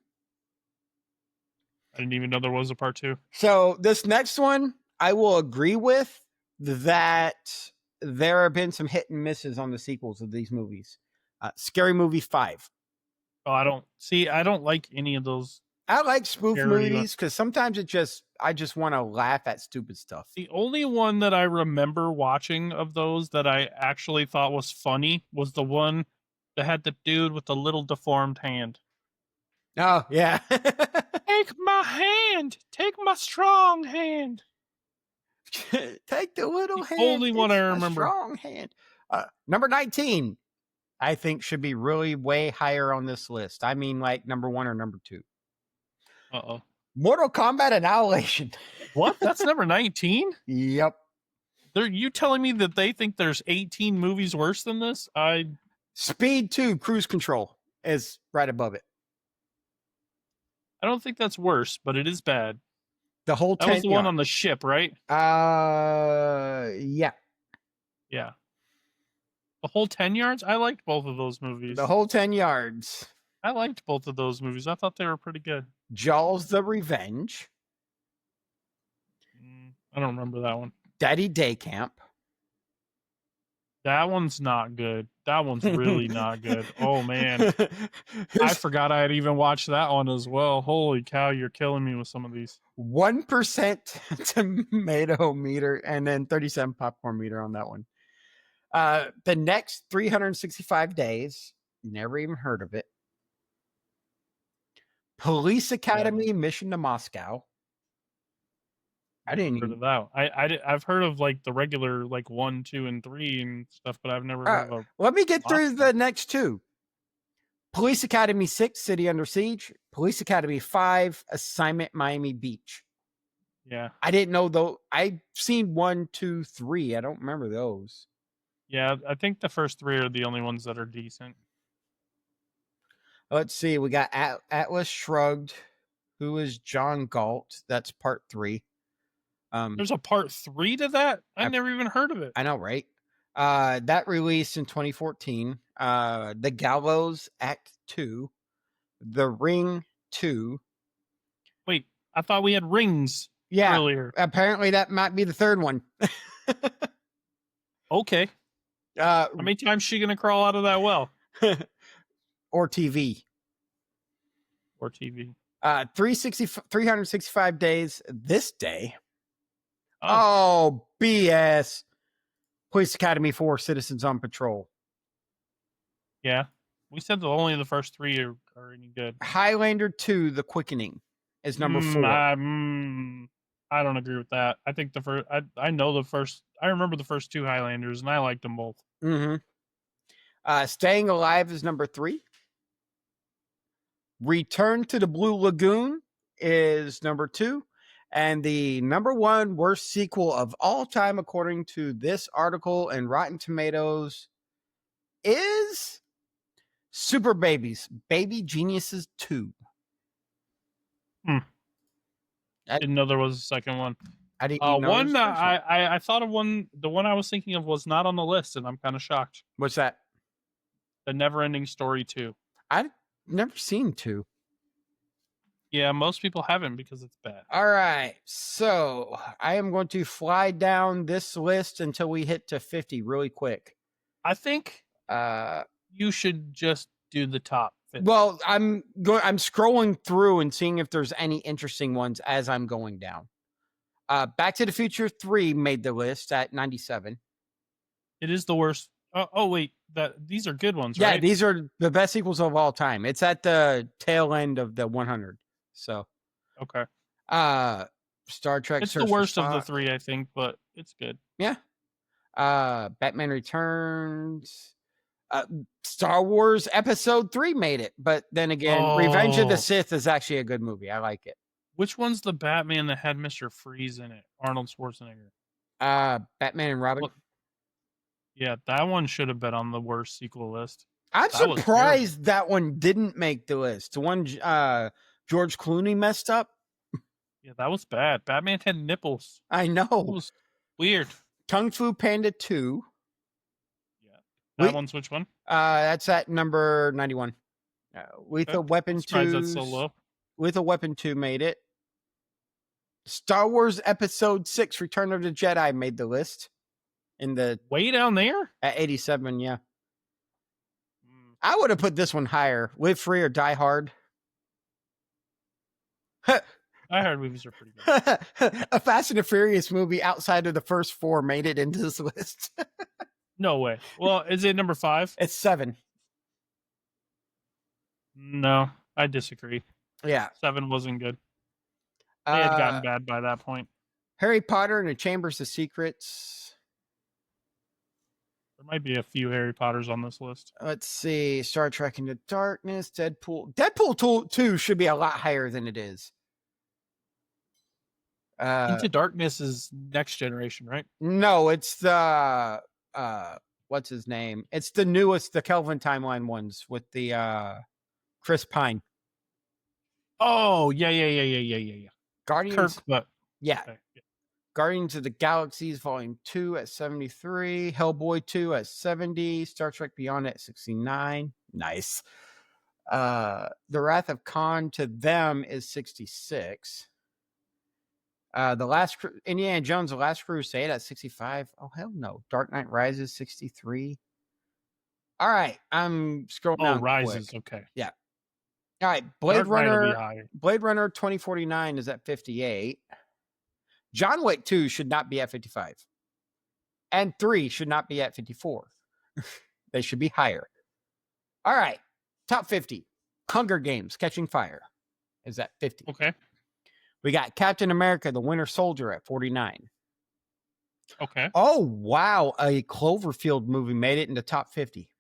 I didn't even know there was a part 2. So this next one, I will agree with that there have been some hit and misses on the sequels of these movies. Scary Movie 5. Oh, I don't like any of those. I like spoof Scary movies because sometimes I just want to laugh at stupid stuff. The only one that I remember watching of those that I actually thought was funny was the one that had the dude with the little deformed hand. Oh, yeah. Take my hand. Take my strong hand. Take the little The hand. only one it's I my remember. Strong hand. Number 19, I think should be really way higher on this list. I mean, like number 1 or number 2. Uh-oh. Mortal Kombat Annihilation. What? That's number 19? Yep. You telling me that they think there's 18 movies worse than this? Speed 2, Cruise Control is right above it. I don't think that's worse, but it is bad. The whole 10 That was the one on the ship, right? Yeah. Yeah. The whole 10 yards? I liked both of those movies. The whole 10 yards. I liked both of those movies. I thought they were pretty good. Jaws the Revenge. I don't remember that one. Daddy Day Camp. That one's not good. That one's really not good. Oh, man. I forgot I had even watched that one as well. Holy cow, you're killing me with some of these. 1% tomato meter and then 37 popcorn meter on that one. The next 365 days, never even heard of it. Police Academy Mission to Moscow. I didn't heard of that. I've heard of like the regular like 1, 2, and 3 and stuff, but I've never heard of. Let me get through the next 2. Police Academy 6, City Under Siege. Police Academy 5, Assignment Miami Beach. Yeah. I didn't know though. I've seen 1, 2, 3. I don't remember those. Yeah, I think the first 3 are the only ones that are decent. Let's see. We got Atlas Shrugged. Who is John Galt? That's part 3. There's a part 3 to that? I never even heard of it. I know, right? That released in 2014. The Gallows Act 2. The Ring 2. Wait, I thought we had Rings earlier. Apparently that might be the third one. Okay. How many times is she going to crawl out of that well? Or TV. Or TV. 365 days this day. Oh, BS. Police Academy 4, Citizens on Patrol. Yeah. We said that only the first 3 are any good. Highlander 2, The Quickening is number 4. I don't agree with that. I think the first, I know the first, I remember the first 2 Highlanders and I liked them both. Mm-hmm. Staying Alive is number 3. Return to the Blue Lagoon is number 2. And the number 1 worst sequel of all time, according to this article and Rotten Tomatoes, is Super Babies, Baby Geniuses 2. I didn't know there was a second one. I didn't know one I thought of one. The one I was thinking of was not on the list, and I'm kind of shocked. What's that? The Neverending Story 2. I've never seen 2. Yeah, most people haven't because it's bad. All right. So I am going to fly down this list until we hit to 50 really quick. I think you should just do the top 50. Well, I'm scrolling through and seeing if there's any interesting ones as I'm going down. Back to the Future 3 made the list at 97. It is the worst. Wait, these are good ones, right? Yeah, these are the best sequels of all time. It's at the tail end of the 100. So, okay. Star Trek. It's the worst of the 3, I think, but it's good. Yeah. Batman Returns. Star Wars Episode 3 made it, but then again, Revenge of the Sith is actually a good movie. I like it. Which one's the Batman that had Mr. Freeze in it? Arnold Schwarzenegger. Batman and Robin. Well, yeah, that one should have been on the worst sequel list. I'm surprised that one didn't make the list. The one George Clooney messed up. Yeah, that was bad. Batman had nipples. I know. It was weird. Kung Fu Panda 2. Yeah. That one's which one? That's at number 91. Lethal Weapon 2. That's so low. Lethal Weapon 2 made it. Star Wars Episode 6, Return of the Jedi made the list. in the Way down there? at 87. Yeah, Mm, I would have put this one higher. Live Free or Die Hard. I heard movies are pretty good. A Fast and the Furious movie outside of the first 4 made it into this list. No way. Well, is it number 5? It's 7. No, I disagree. Yeah. 7 wasn't good. They had gotten bad by that point. Harry Potter and the Chambers of Secrets. There might be a few Harry Potters on this list. Let's see. Star Trek Into Darkness. Deadpool. Deadpool 2 should be a lot higher than it is. Into Darkness is Next Generation, right? No, it's the what's his name? It's the newest, the Kelvin timeline ones with the Chris Pine. Oh, yeah. Guardians. Kirk, but Yeah. okay. Yeah. Guardians of the Galaxies Volume 2 at 73. Hellboy 2 at 70. Star Trek Beyond at 69. Nice. The Wrath of Khan to them is 66. Indiana Jones, The Last Crusade at 65. Oh, hell no. Dark Knight Rises, 63. All right. I'm scrolling down. Oh, Rises. Quick. Okay. Yeah. All right. Blade Dark Knight will be Runner. higher. Blade Runner 2049 is at 58. John Wick 2 should not be at 55. And 3 should not be at 54. They should be higher. All right. Top 50. Hunger Games Catching Fire is at 50. Okay. We got Captain America, The Winter Soldier at 49. Okay. Oh, wow. A Cloverfield movie made it in the top 50.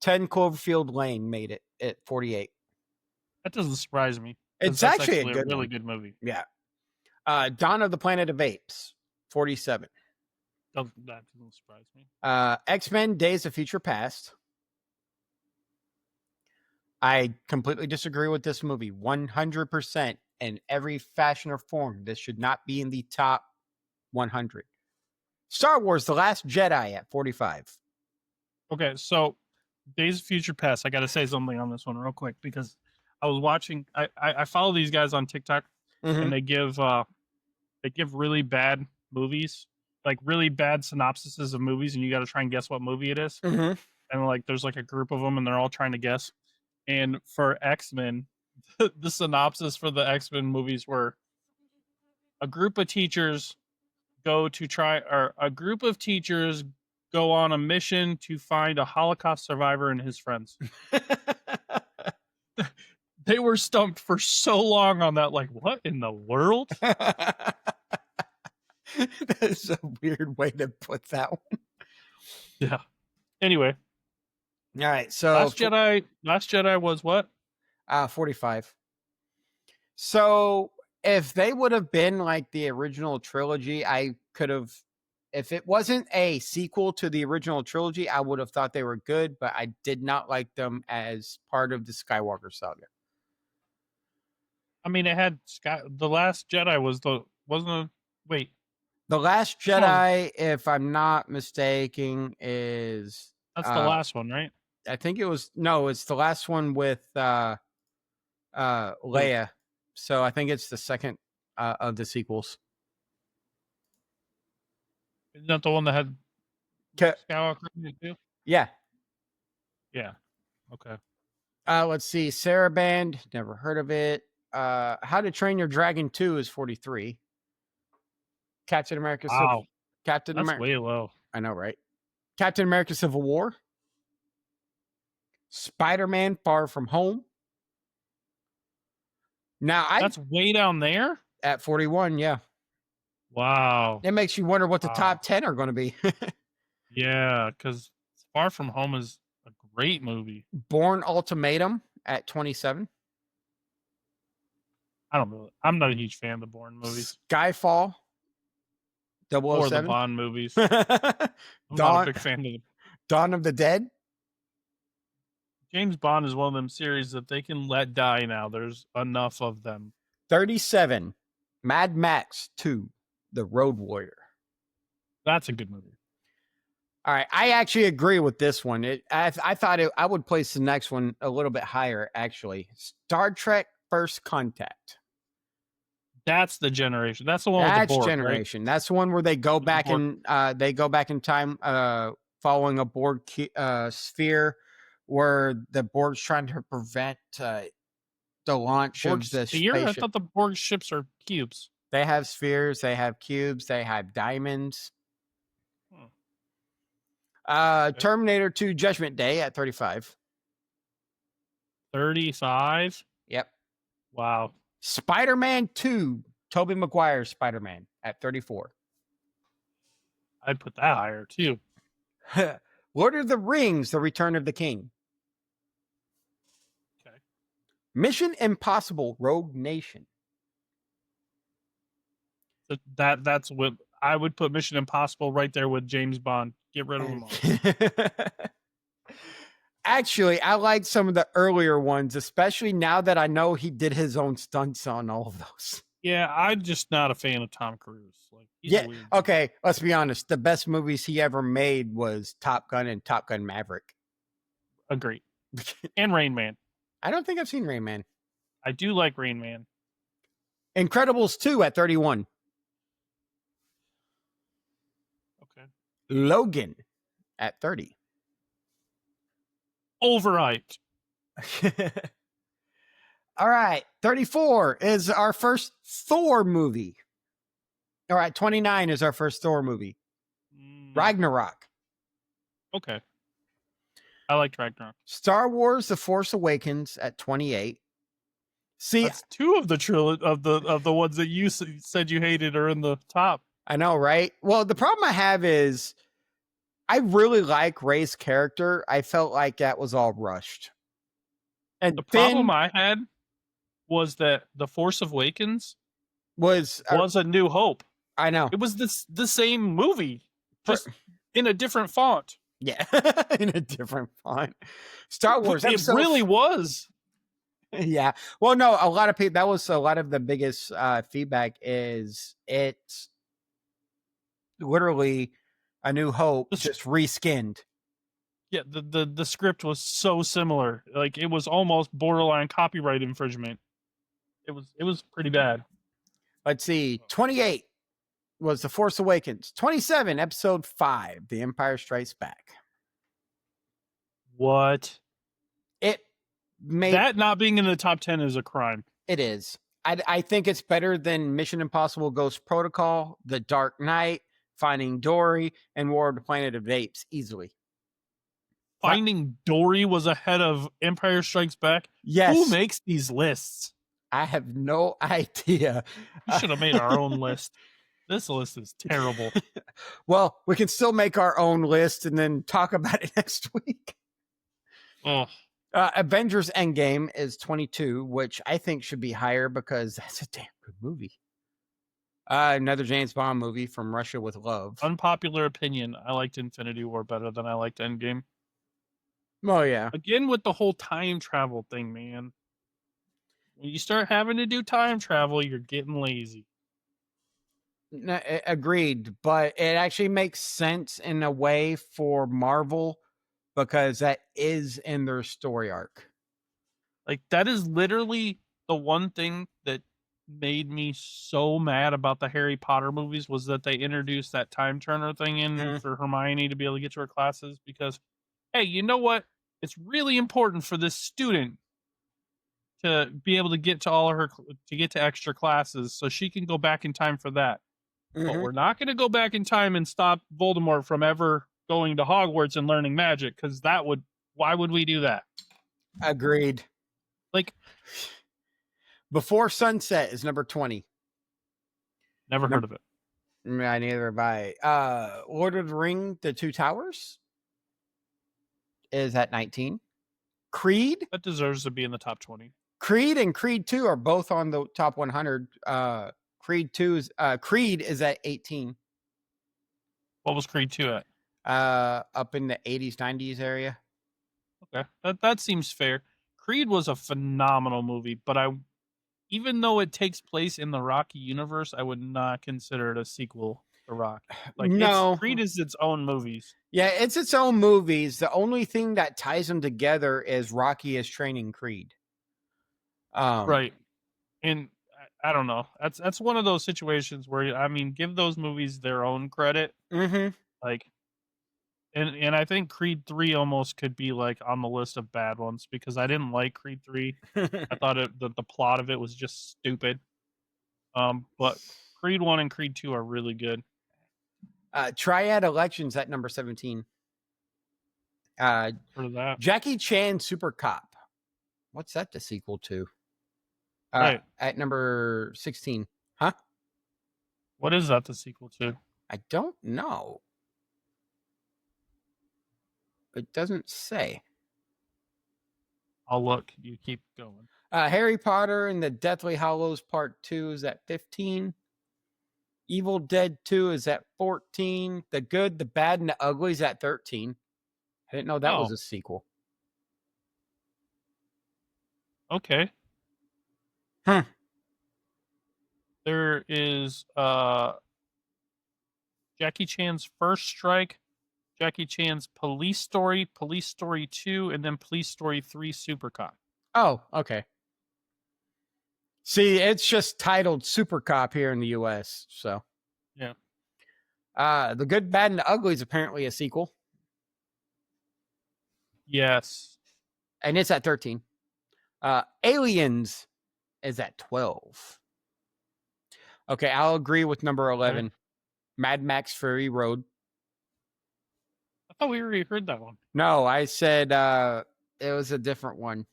10 Cloverfield Lane made it at 48. That doesn't surprise me. 'cause It's that's actually a good really one. good movie. Yeah. Dawn of the Planet of Apes, 47. That doesn't surprise me. X-Men Days of Future Past. I completely disagree with this movie. 100% in every fashion or form. This should not be in the top 100. Star Wars The Last Jedi at 45. Okay, so Days of Future Past. I got to say something on this one real quick because I was watching. I follow these guys on TikTok, and they give really bad movies, like really bad synopsises of movies, and you got to try and guess what movie it is. Mm-hmm. And like, there's like a group of them, and they're all trying to guess. And for X-Men, the synopsis for the X-Men movies were: a group of teachers go on a mission to find a Holocaust survivor and his friends. They were stumped for so long on that. Like, what in the world? That is a weird way to put that one. Yeah. Anyway, All right. So Last Jedi was what? 45. So if they would have been like the original trilogy, I could have, if it wasn't a sequel to the original trilogy, I would have thought they were good, but I did not like them as part of the Skywalker saga. I mean, it had The Last Jedi wait. The Last Jedi, if I'm not mistaken, is That's the last one, right? I think it's the last one with Leia. So I think it's the second of the sequels. Isn't that the one that had Skywalker in it too? Yeah. Yeah. Okay. Let's see. Saraband, never heard of it. How to Train Your Dragon 2 is 43. Captain America. Wow. Captain That's America. way low. I know, right? Captain America Civil War. Spider-Man Far From Home. Now, That's way down there? At 41, yeah. Wow. It makes you wonder what the top 10 are going to be. Yeah, because Far From Home is a great movie. Bourne Ultimatum at 27. I'm not a huge fan of the Bourne movies. Skyfall. 007. Or the Bond movies. I'm not a big fan of them. Dawn of the Dead. James Bond is one of them series that they can let die now. There's enough of them. 37. Mad Max 2. The Road Warrior. That's a good movie. All right. I actually agree with this one. I thought I would place the next one a little bit higher, actually. Star Trek First Contact. That's the generation. That's the one with the That's Borg, right? Generation. That's the one where they go With the back Borg. in time, following a Borg sphere, where the Borg's trying to prevent the launch Borg of the sphere? I spaceship. thought the Borg ships are cubes. They have spheres, they have cubes, they have diamonds. Hmm. Okay. Terminator 2 Judgment Day at 35. 35? Yep. Wow. Spider-Man 2, Tobey Maguire's Spider-Man at 34. I'd put that higher too. Lord of the Rings, The Return of the King. Okay. Mission Impossible, Rogue Nation. That's what I would put Mission Impossible right there with James Bond. Get rid of them all. Actually, I like some of the earlier ones, especially now that I know he did his own stunts on all of those. Yeah, I'm just not a fan of Tom Cruise. Like, he's Yeah. weird. Okay, let's be honest. The best movies he ever made was Top Gun and Top Gun Maverick. Agree. And Rain Man. I don't think I've seen Rain Man. I do like Rain Man. Incredibles 2 at 31. Okay. Logan at 30. Overhyped. All right, 34 is our first Thor movie. All right, 29 is our first Thor movie. Ragnarok. Okay. I liked Ragnarok. Star Wars: The Force Awakens at 28. See, That's two of the of the ones that you said you hated are in the top. I know, right? Well, the problem I have is I really like Rey's character. I felt like that was all rushed. And The problem I had was that The Force Awakens was A New Hope. I know. It was the same movie, just in a different font. Yeah, in a different font. Star Wars. It really was. Yeah. Well, no, a lot of people, that was a lot of the biggest feedback is it's literally A New Hope just reskinned. Yeah, the script was so similar. Like, it was almost borderline copyright infringement. It was pretty bad. Let's see. 28 was The Force Awakens. 27, Episode 5, The Empire Strikes Back. What? It made that not being in the top 10 is a crime. It is. I think it's better than Mission Impossible Ghost Protocol, The Dark Knight, Finding Dory, and War of the Planet of the Apes easily. Finding Dory was ahead of Empire Strikes Back? Yes. Who makes these lists? I have no idea. We should have made our own list. This list is terrible. Well, we can still make our own list and then talk about it next week. Oh. Avengers Endgame is 22, which I think should be higher because that's a damn good movie. Another James Bond movie, From Russia with Love. Unpopular opinion. I liked Infinity War better than I liked Endgame. Oh, yeah. Again, with the whole time travel thing, man. When you start having to do time travel, you're getting lazy. No, agreed. But it actually makes sense in a way for Marvel because that is in their story arc. Like, that is literally the one thing that made me so mad about the Harry Potter movies was that they introduced that time turner thing in for Hermione to be able to get to her classes because, hey, you know what? It's really important for this student to be able to get to to get to extra classes so she can go back in time for that. But we're not going to go back in time and stop Voldemort from ever going to Hogwarts and learning magic because why would we do that? Agreed. Like, Before Sunset is number 20. Never heard of it. Neither have I. Lord of the Ring, The Two Towers is at 19. Creed. That deserves to be in the top 20. Creed and Creed 2 are both on the top 100. Creed is at 18. What was Creed 2 at? Up in the 80s, 90s area. Okay. That seems fair. Creed was a phenomenal movie, but even though it takes place in the Rocky universe, I would not consider it a sequel to Rock. Like, no. Creed is its own movies. Yeah, it's its own movies. The only thing that ties them together is Rocky is training Creed. Right. And I don't know. That's one of those situations where I mean, give those movies their own credit. Mm-hmm. Like, and I think Creed 3 almost could be like on the list of bad ones because I didn't like Creed 3. I thought the plot of it was just stupid. But Creed 1 and Creed 2 are really good. Triad Elections at number 17. Heard of that? Jackie Chan Super Cop. What's that the sequel to? Right. At number 16. Huh? What is that the sequel to? I don't know. It doesn't say. I'll look. You keep going. Harry Potter and the Deathly Hallows Part 2 is at 15. Evil Dead 2 is at 14. The Good, the Bad, and the Ugly is at 13. I didn't know that was a sequel. Okay. Huh. There is Jackie Chan's First Strike, Jackie Chan's Police Story 2, and then Police Story 3 Super Cop. Oh, okay. See, it's just titled Super Cop here in the US, so. Yeah. The Good, Bad, and the Ugly is apparently a sequel. Yes. And it's at 13. Aliens is at 12. Okay, I'll agree with number 11. Okay. Mad Max Fury Road. I thought we already heard that one. No, I said it was a different one.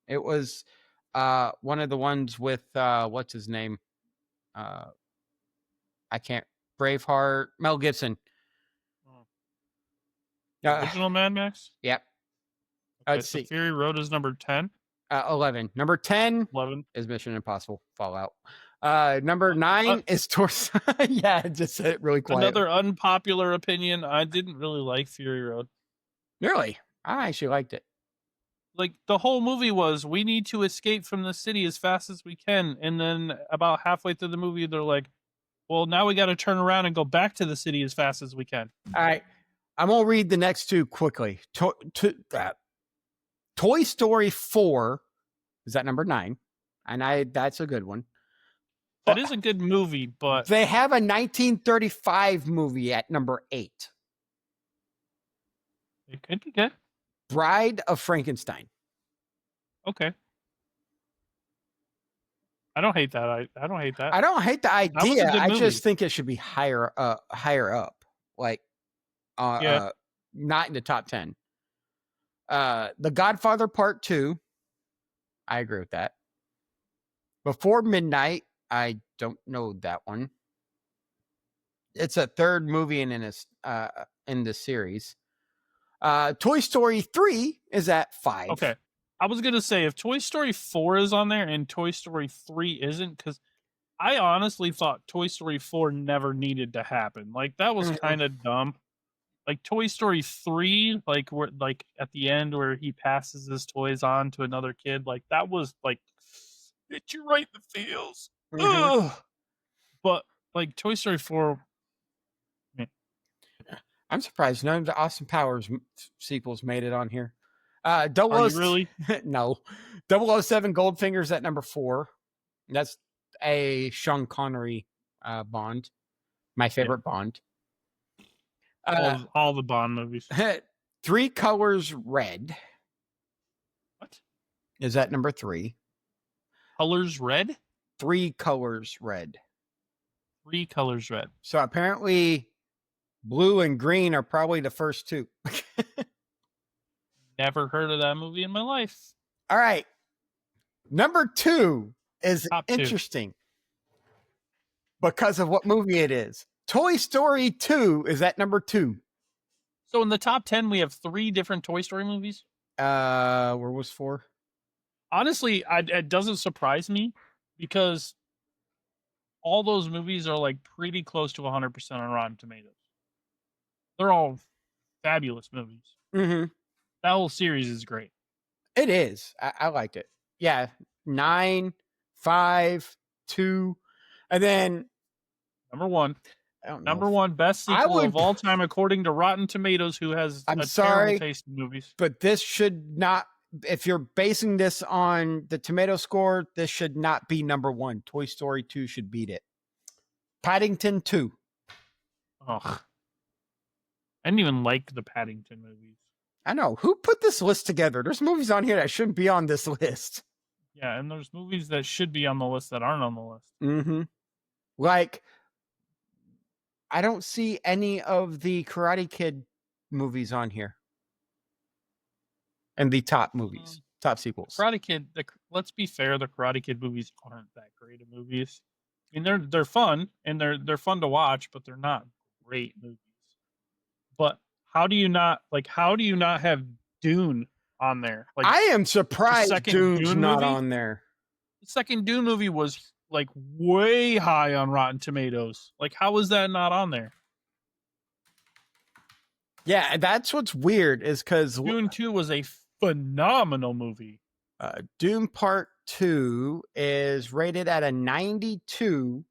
It was one of the ones with what's his name? I can't. Braveheart. Mel Gibson. Original Mad Max? Yep. Okay, let's see. Fury Road is number 10. 11. Number 10 is Mission Impossible Fallout. Number 9 is Torso. Yeah, just said it really quiet. Another unpopular opinion. I didn't really like Fury Road. Really? I actually liked it. Like, the whole movie was, we need to escape from the city as fast as we can. And then about halfway through the movie, they're like, well, now we got to turn around and go back to the city as fast as we can. All right. I'm going to read the next two quickly. Toy Story 4 is at number 9. And that's a good one. That is a good movie, but they have a 1935 movie at number 8. It could be good. Bride of Frankenstein. Okay. I don't hate that. I don't hate that. I don't hate the idea. I just think it should be higher up. Like not in the top 10. The Godfather Part 2. I agree with that. Before Midnight, I don't know that one. It's a third movie in the series. Toy Story 3 is at 5. Okay. I was going to say, if Toy Story 4 is on there and Toy Story 3 isn't, because I honestly thought Toy Story 4 never needed to happen. Like, that was kind of dumb. Like, Toy Story 3, like at the end where he passes his toys on to another kid, like, that was, like, hit you right in the feels. Ugh. But, like, Toy Story 4... I'm surprised none of the Austin Powers sequels made it on here. Are you really? No. 007 Goldfinger's at number 4. That's a Sean Connery Bond. My favorite Bond. All the Bond movies. 3 Colors Red. What? Is at number 3. Colors Red? 3 Colors Red. 3 Colors Red. So apparently blue and green are probably the first two. Never heard of that movie in my life. All right. Number 2 is Top interesting because of what movie it is. Toy Story 2 is at number 2. So in the top 10, we have 3 different Toy Story movies? Where was 4? Honestly, it doesn't surprise me because all those movies are like pretty close to 100% on Rotten Tomatoes. They're all fabulous movies. Mm-hmm. That whole series is great. It is. I liked it. Yeah. 9, 5, 2, and then number 1. I don't know. Number 1 best sequel of all time according to Rotten Tomatoes, who has terrible taste in movies. But this should not. if you're basing this on the tomato score, this should not be number one. Toy Story 2 should beat it. Paddington 2. Ugh. I didn't even like the Paddington movies. I know. Who put this list together? There's movies on here that shouldn't be on this list. Yeah, and there's movies that should be on the list that aren't on the list. Mm-hmm. Like, I don't see any of the Karate Kid movies on here. And the top movies, top sequels. Karate Kid, let's be fair, the Karate Kid movies aren't that great of movies. I mean, they're fun and they're fun to watch, but they're not great movies. But how do you not have Dune on there? Like, I am surprised Dune's Dune not movie? on there. The second Dune movie was like way high on Rotten Tomatoes. Like, how is that not on there? Yeah, that's what's weird is because Dune 2 was a phenomenal movie. Dune Part 2 is rated at a 92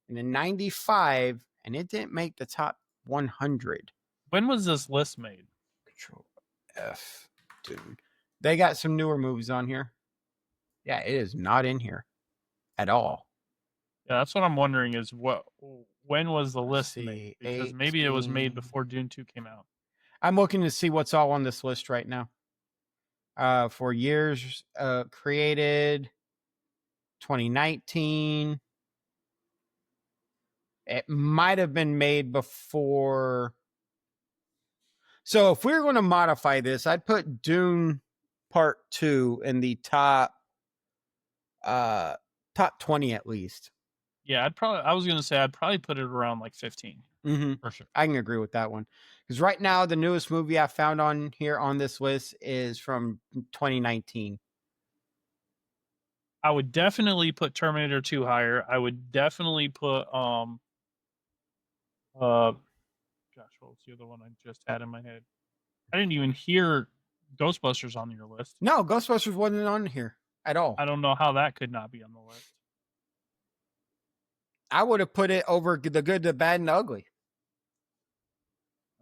and a 95, and it didn't make the top 100. When was this list made? Control F, Dune. They got some newer movies on here. Yeah, it is not in here at all. Yeah, that's what I'm wondering is when was the list made? Because maybe it was made before Dune 2 came out. I'm looking to see what's all on this list right now. For years created 2019. It might have been made before. So if we're going to modify this, I'd put Dune Part 2 in the top 20 at least. Yeah, I was gonna say I'd probably put it around like 15. Mm-hmm. For sure. I can agree with that one. Because right now, the newest movie I found on here on this list is from 2019. I would definitely put Terminator 2 higher. I would definitely put gosh, what was the other one I just had in my head? I didn't even hear Ghostbusters on your list. No, Ghostbusters wasn't on here at all. I don't know how that could not be on the list. I would have put it over The Good, the Bad, and the Ugly.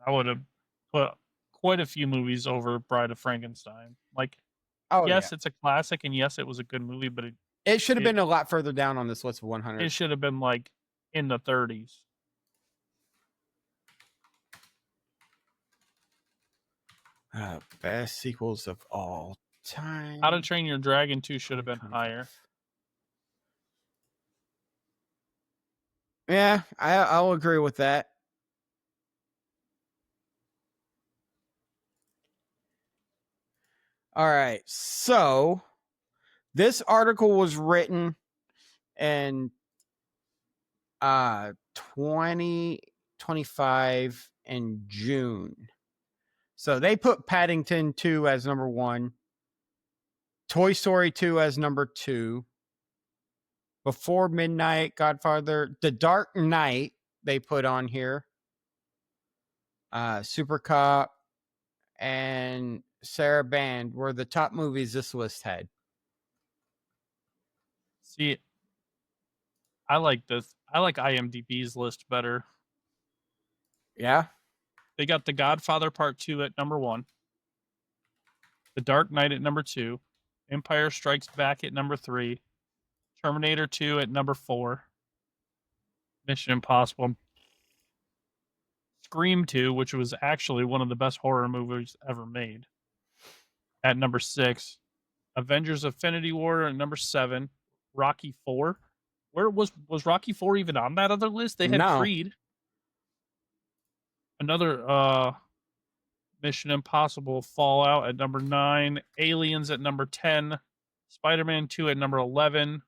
I would have put quite a few movies over Bride of Frankenstein. Like, yes, it's a classic, and yes, it was a good movie, but it should have been a lot further down on this list of 100. It should have been like in the 30s. Best sequels of all time. How to Train Your Dragon 2 should have been higher. Yeah, I'll agree with that. All right, so this article was written in 2025 in June. So they put Paddington 2 as number 1, Toy Story 2 as number 2, Before Midnight, Godfather, The Dark Knight they put on here, Super Cop, and Sarah Band were the top movies this list had. See, I like this. I like IMDb's list better. Yeah? They got The Godfather Part 2 at number 1, The Dark Knight at number 2, Empire Strikes Back at number 3, Terminator 2 at number 4, Mission Impossible, Scream 2, which was actually one of the best horror movies ever made, at number 6, Avengers Infinity War at number 7, Rocky 4. Where was Rocky 4 even on that other list? They had Creed. Another Mission Impossible, Fallout at number 9, Aliens at number 10, Spider-Man 2 at number 11.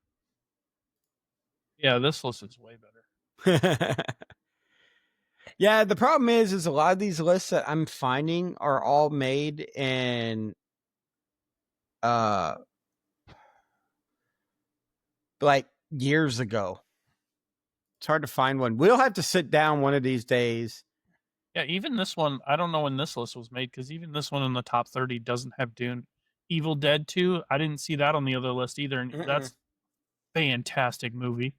Yeah, this list is way better. Yeah, the problem is a lot of these lists that I'm finding are all made in like years ago. It's hard to find one. We'll have to sit down one of these days. Yeah, even this one, I don't know when this list was made, because even this one in the top 30 doesn't have Dune. Evil Dead 2, I didn't see that on the other list either, and that's a fantastic movie.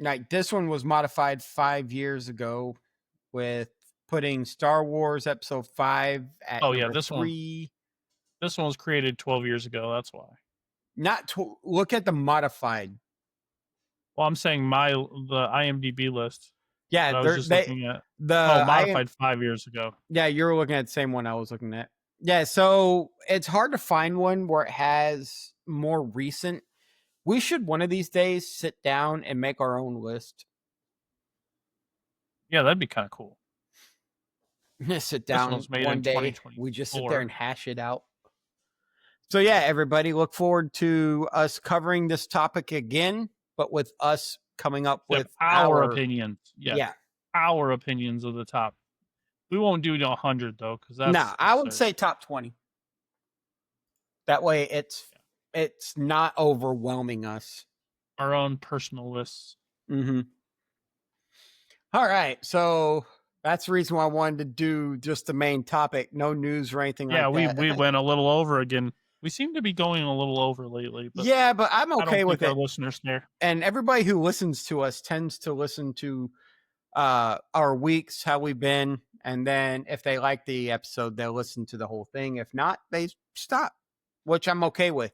Like, this one was modified 5 years ago with putting Star Wars Episode 5 at Oh, yeah, number 3. This one was created 12 years ago, that's why. Look at the modified. Well, I'm saying the IMDb list. Yeah, I was just looking at. the Modified 5 years ago. Yeah, you're looking at the same one I was looking at. Yeah, so it's hard to find one where it has more recent. We should one of these days sit down and make our own list. Yeah, that'd be kind of cool. Sit down one's made one in day. We just sit there 2024. and hash it out. So yeah, everybody, look forward to us covering this topic again, but with us coming up with our opinions. Yeah, our opinions of the top. We won't do 100 though, because that's no. I would say top 20. That way, it's not overwhelming us. Our own personal lists. Mm-hmm. All right, so that's the reason why I wanted to do just the main topic, no news or anything like that. Yeah, we went a little over again. We seem to be going a little over lately. But yeah, but I'm okay with it. Our listeners there. And everybody who listens to us tends to listen to our weeks, how we've been, and then if they like the episode, they'll listen to the whole thing. If not, they stop, which I'm okay with,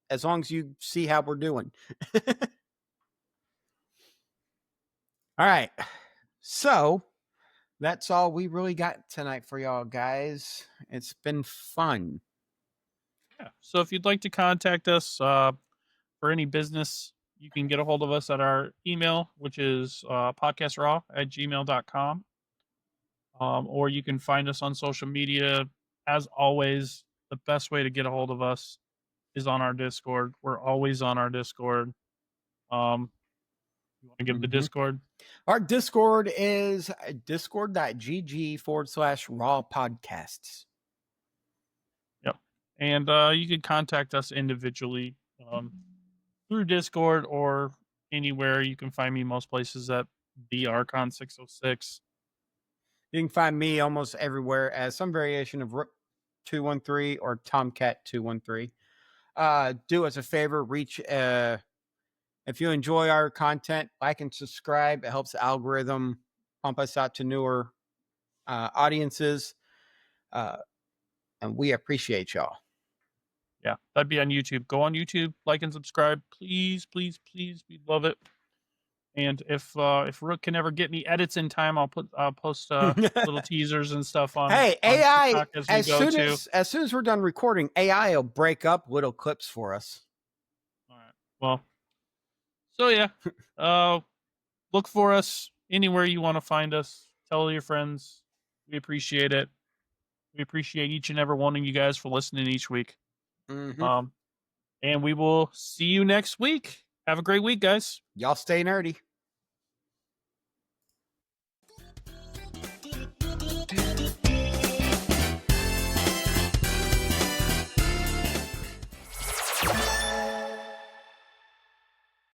as long as you see how we're doing. All right. So that's all we really got tonight for y'all guys. It's been fun. Yeah. So if you'd like to contact us for any business, you can get a hold of us at our email, which is podcastraw@gmail.com. Or you can find us on social media. As always, the best way to get a hold of us is on our Discord. We're always on our Discord. You want to give the Discord? Our Discord is discord.gg/raw podcasts. Yep. And you can contact us individually through Discord or anywhere. You can find me most places at thearchon606. You can find me almost everywhere as some variation of Rook213 or Tomcat213. Do us a favor, if you enjoy our content, like and subscribe. It helps the algorithm pump us out to newer audiences. And we appreciate y'all. Yeah, that'd be on YouTube. Go on YouTube, like and subscribe. Please, please, please. We'd love it. And if Rook can ever get me edits in time, I'll post little teasers and stuff on. Hey, AI, on as soon as we're done recording, AI will break up little clips for us. All right. Well, so yeah, look for us anywhere you want to find us. Tell your friends. We appreciate it. We appreciate each and every one of you guys for listening each week. Mm-hmm. And we will see you next week. Have a great week, guys. Y'all stay nerdy.